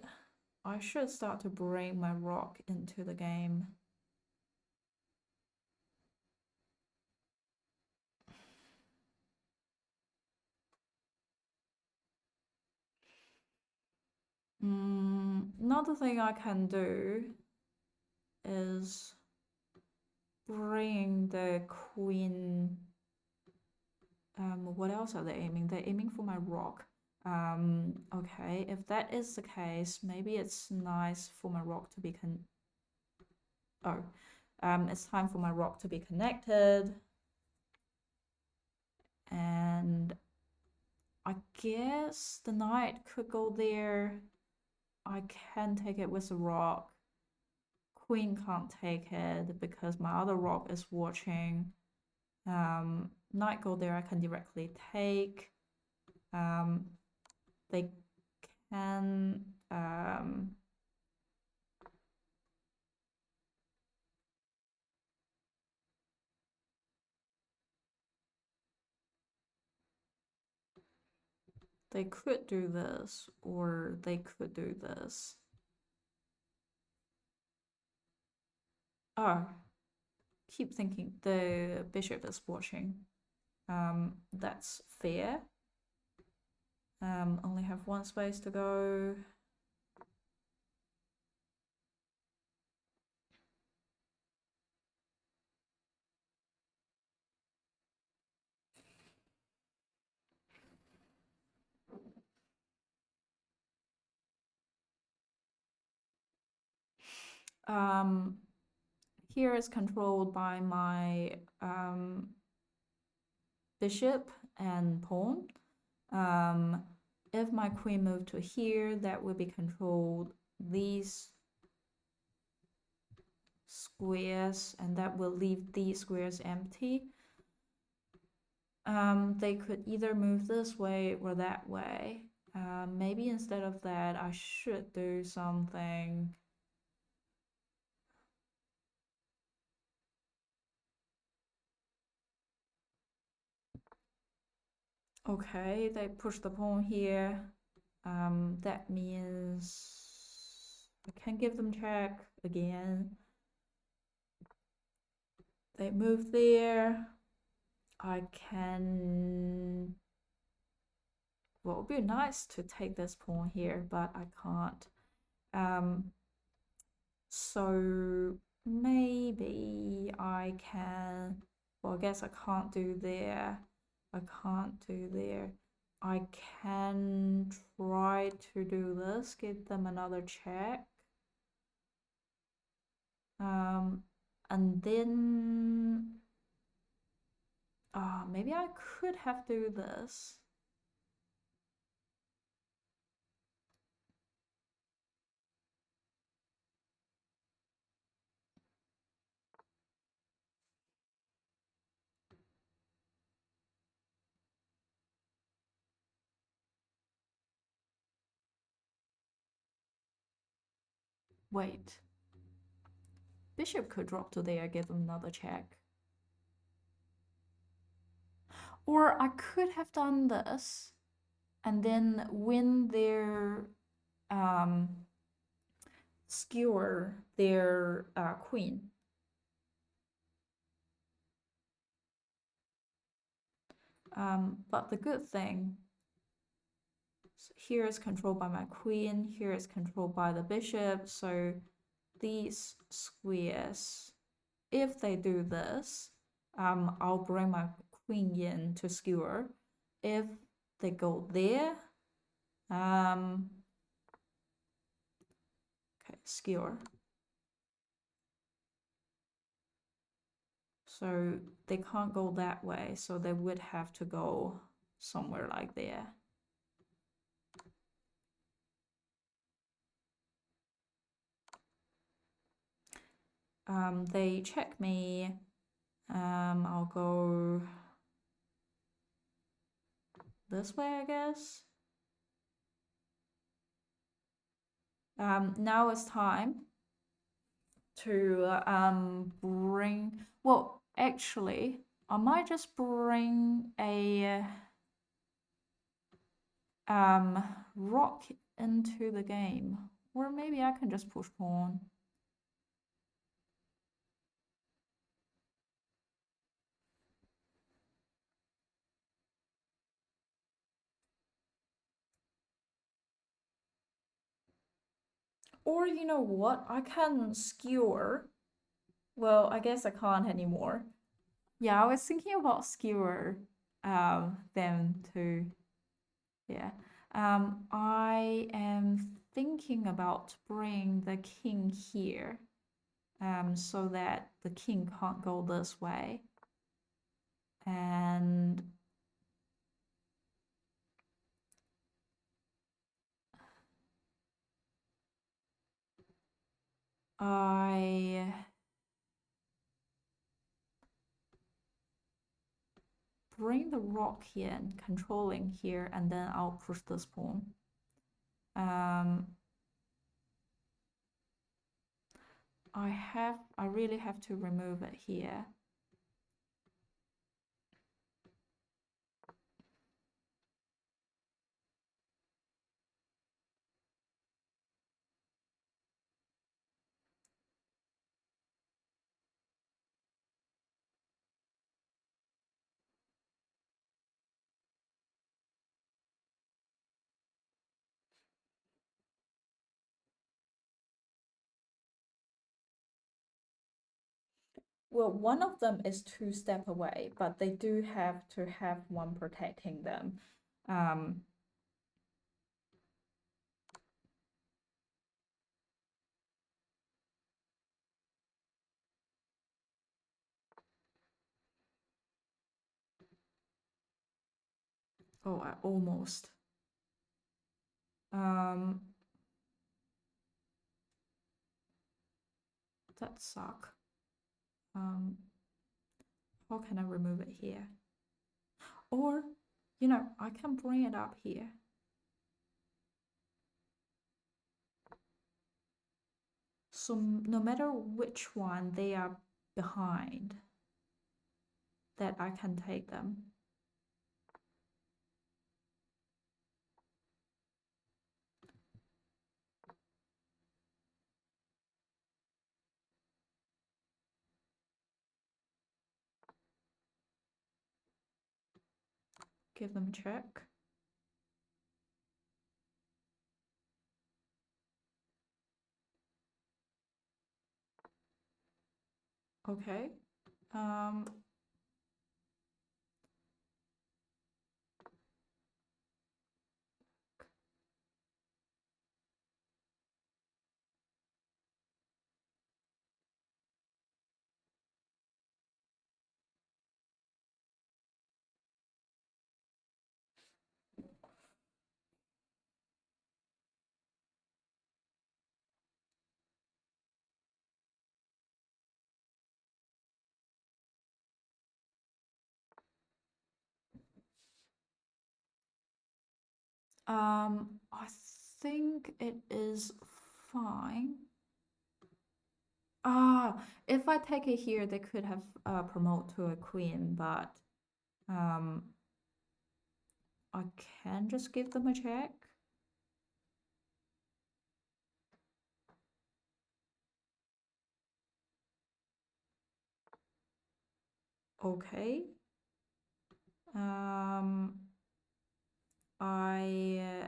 A: start to bring my rock into the game. Another thing I can do is bring the queen. What else are they aiming? They're aiming for my rock. Okay, if that is the case, maybe it's nice for my rock to be it's time for my rock to be connected. And I guess the knight could go there. I can take it with the rock. Queen can't take it because my other rock is watching. Knight go there, I can directly take. They can they could do this, or they could do this. Oh, keep thinking the bishop is watching. That's fair. Only have one space to go. Here is controlled by my bishop and pawn. If my queen moved to here, that would be controlled these squares, and that will leave these squares empty. They could either move this way or that way. Maybe instead of that, I should do something. Okay, they push the pawn here. That means I can give them check again. They move there. I can. Well, it would be nice to take this pawn here, but I can't. So maybe I can. Well, I guess I can't do there. I can't do there. I can try to do this, give them another check. And then maybe I could have to do this. Wait. Bishop could drop to there, give them another check. Or I could have done this and then win their skewer their queen. But the good thing, here is controlled by my queen, here is controlled by the bishop, so these squares, if they do this, I'll bring my queen in to skewer. If they go there, okay, skewer. So they can't go that way, so they would have to go somewhere like there. They check me. I'll go this way, I guess. Now it's time to bring. Well, actually, I might just bring a rock into the game, or maybe I can just push pawn. Or you know what? I can skewer. Well, I guess I can't anymore. Yeah, I was thinking about skewer them to yeah. I am thinking about bring the king here so that the king can't go this way. And I bring the rock here and controlling here, and then I'll push this pawn. I really have to remove it here. Well, one of them is 2 step away, but they do have to have one protecting them. Um, oh, I almost. Um, that suck. How can I remove it here? Or, you know, I can bring it up here. So no matter which one they are behind, that I can take them. Give them a check. Okay. I think it is fine. If I take it here, they could have promote to a queen, but um, I can just give them a check. Okay. I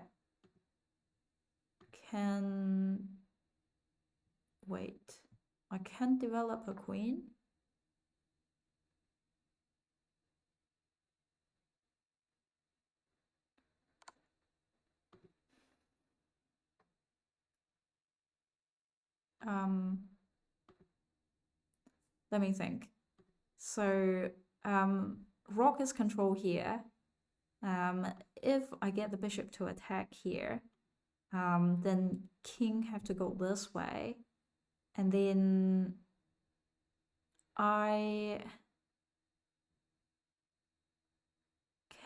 A: can wait. I can develop a queen. Let me think. So rock is control here. If I get the bishop to attack here, then king have to go this way, and then I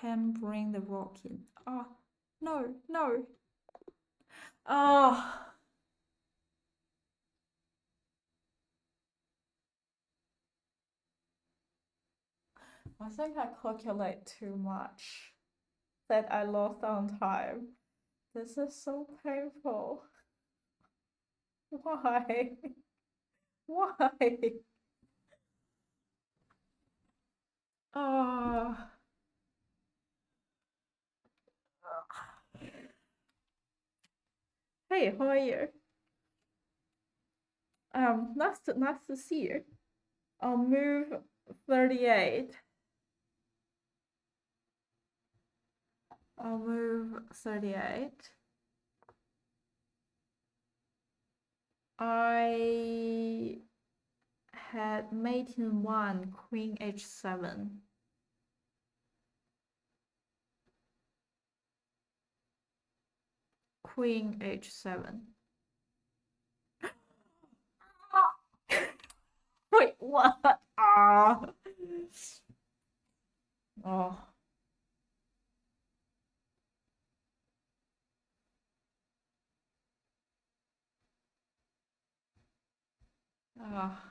A: can bring the rock in. Oh, no, no. Oh, I think I calculate too much that I lost on time. This is so painful. Why? Why? Oh. Hey, how are you? Nice to see you. I'll move 38. I'll move 38. I had mate in 1, queen h7. Queen h7. Wait, what? Ah. Oh. Ah.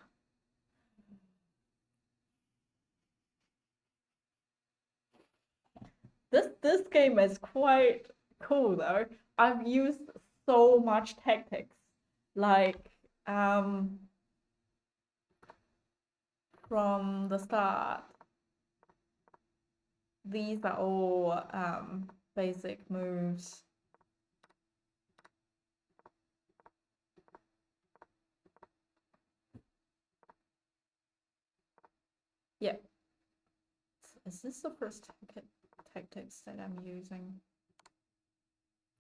A: This game is quite cool though. I've used so much tactics. Like from the start. These are all basic moves. Yeah. Is this the first tactics that I'm using?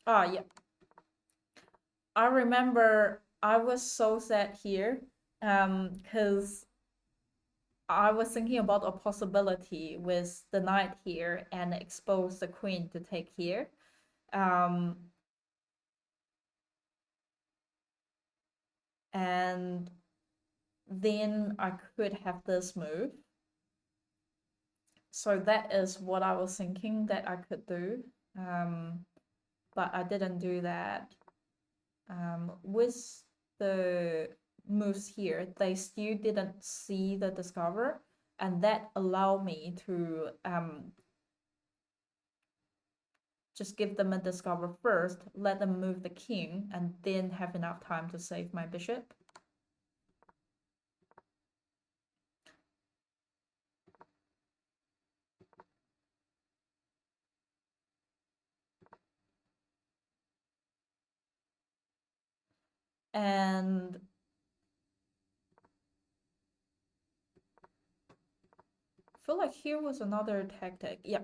A: Ah, yeah. I remember I was so sad here because I was thinking about a possibility with the knight here and expose the queen to take here. And then I could have this move. So that is what I was thinking that I could do. But I didn't do that. With the moves here, they still didn't see the discover, and that allowed me to just give them a discover first, let them move the king, and then have enough time to save my bishop. And I feel like here was another tactic. Yeah,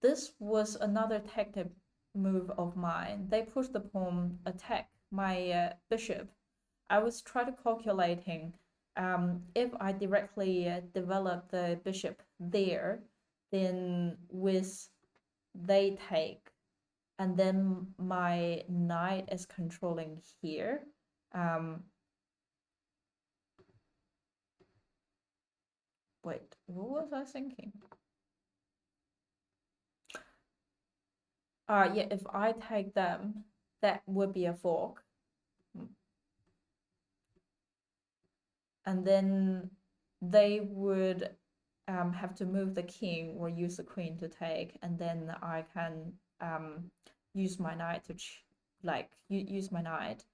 A: this was another tactic move of mine. They pushed the pawn, attack my bishop. I was trying to calculating if I directly develop the bishop there, then with they take, and then my knight is controlling here. Wait, what was I thinking? Yeah, if I take them, that would be a fork. And then they would have to move the king or use the queen to take, and then I can use my knight to use my knight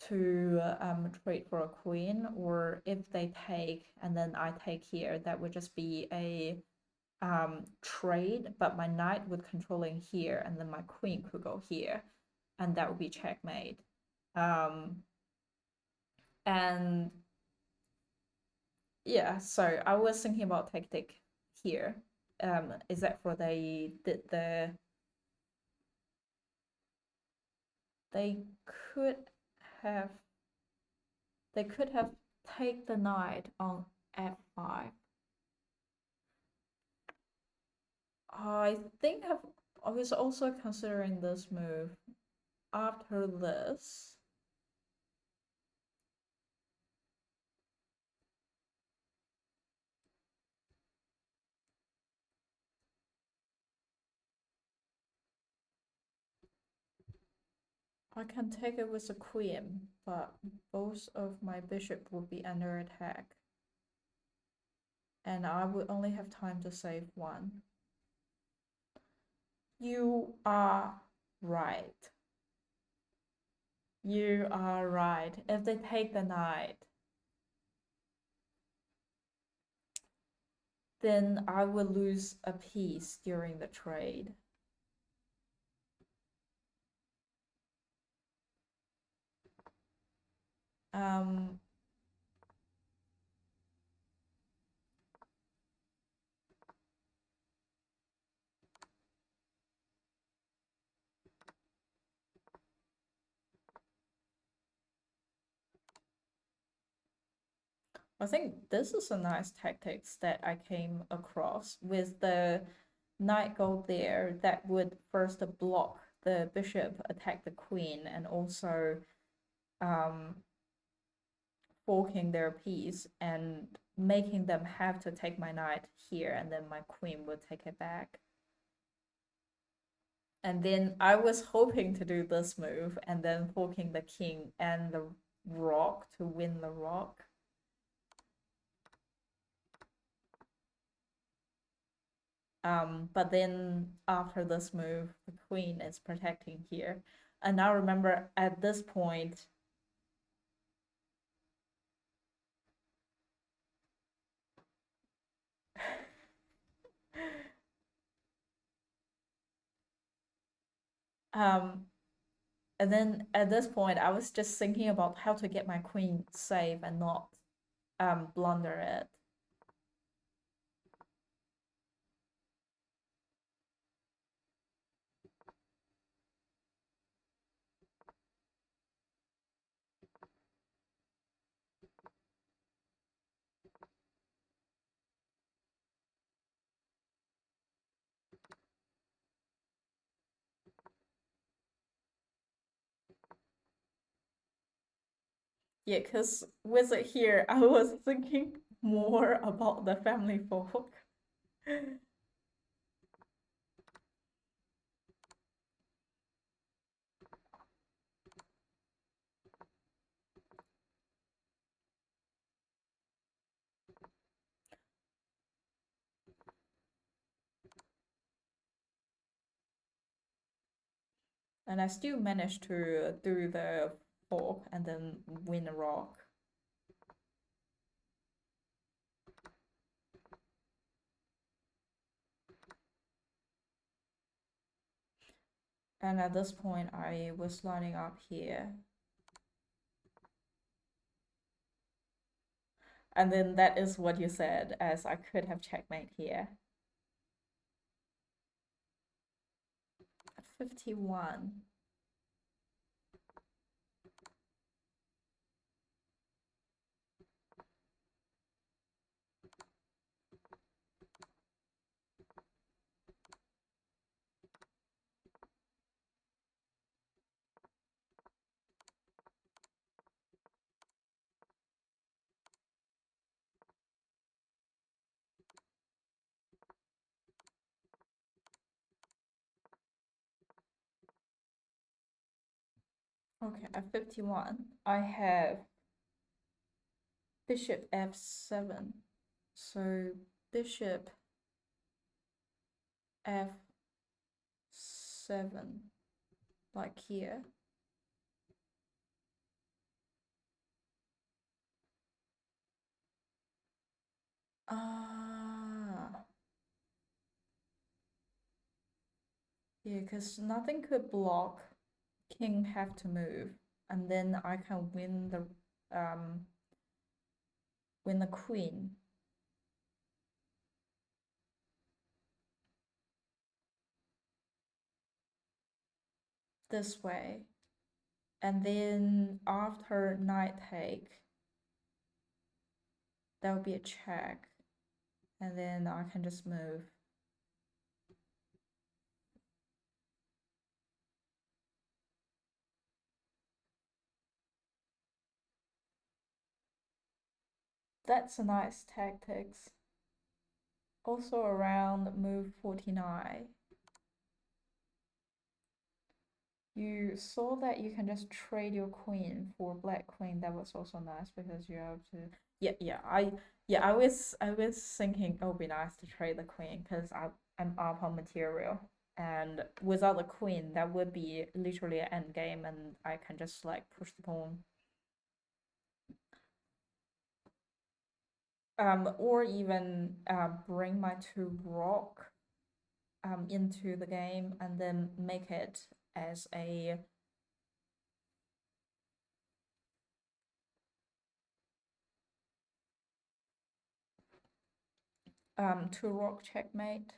A: to trade for a queen, or if they take and then I take here, that would just be a trade, but my knight would controlling here, and then my queen could go here, and that would be checkmate. And yeah, so I was thinking about tactic here. Is that for they they could have they could have take the knight on f5. I think I was also considering this move after this. I can take it with a queen, but both of my bishop would be under attack. And I would only have time to save one. You are right. You are right. If they take the knight, then I will lose a piece during the trade. Um, I think this is a nice tactics that I came across with the knight go there that would first block the bishop attack the queen and also um, forking their piece and making them have to take my knight here and then my queen would take it back. And then I was hoping to do this move and then forking the king and the rock to win the rock. But then after this move, the queen is protecting here. And now remember at this point, um, and then at this point, I was just thinking about how to get my queen safe and not blunder it. Yeah, because with it here, I was thinking more about the family folk. And I still managed to do the fork and then win a rock. And at this point, I was lining up here. And then that is what you said, as I could have checkmate here. At 51. Okay, at 51, I have bishop f7. So bishop f7, like here. Ah, yeah, because nothing could block. King have to move, and then I can win the queen. This way. And then after knight take, that would be a check. And then I can just move. That's a nice tactics. Also around move 49. You saw that you can just trade your queen for black queen. That was also nice because you have to. I was thinking it would be nice to trade the queen because I'm up on material, and without the queen, that would be literally an end game, and I can just like push the pawn. Or even bring my two rock into the game and then make it as a Two rook checkmate.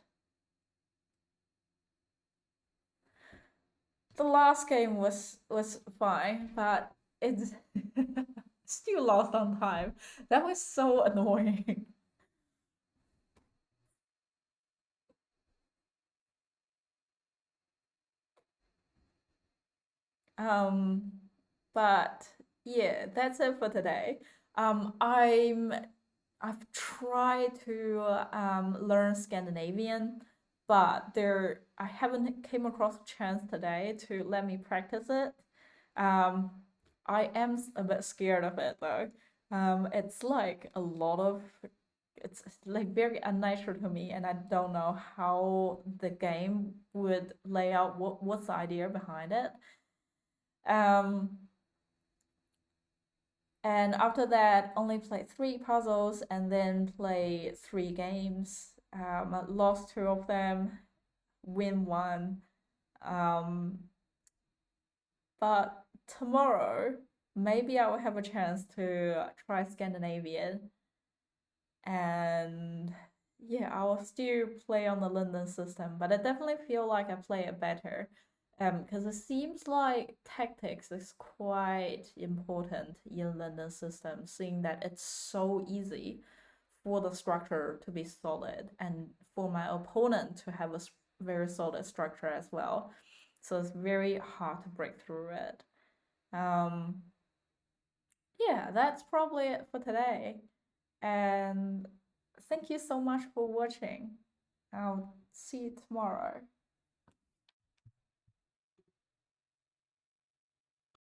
A: The last game was fine, but it's still lost on time. That was so annoying. Um, but yeah, that's it for today. I've tried to learn Scandinavian, but I haven't came across a chance today to let me practice it. Um, I am a bit scared of it though. It's like a lot of it's like very unnatural to me, and I don't know how the game would lay out what's the idea behind it. Um, and after that, only play three puzzles and then play three games. I lost two of them, win one. Um, but tomorrow, maybe I will have a chance to try Scandinavian, and yeah, I will still play on the London system, but I definitely feel like I play it better. Because it seems like tactics is quite important in London system, seeing that it's so easy for the structure to be solid and for my opponent to have a very solid structure as well. So it's very hard to break through it. Um, yeah, that's probably it for today. And thank you so much for watching. I'll see you tomorrow.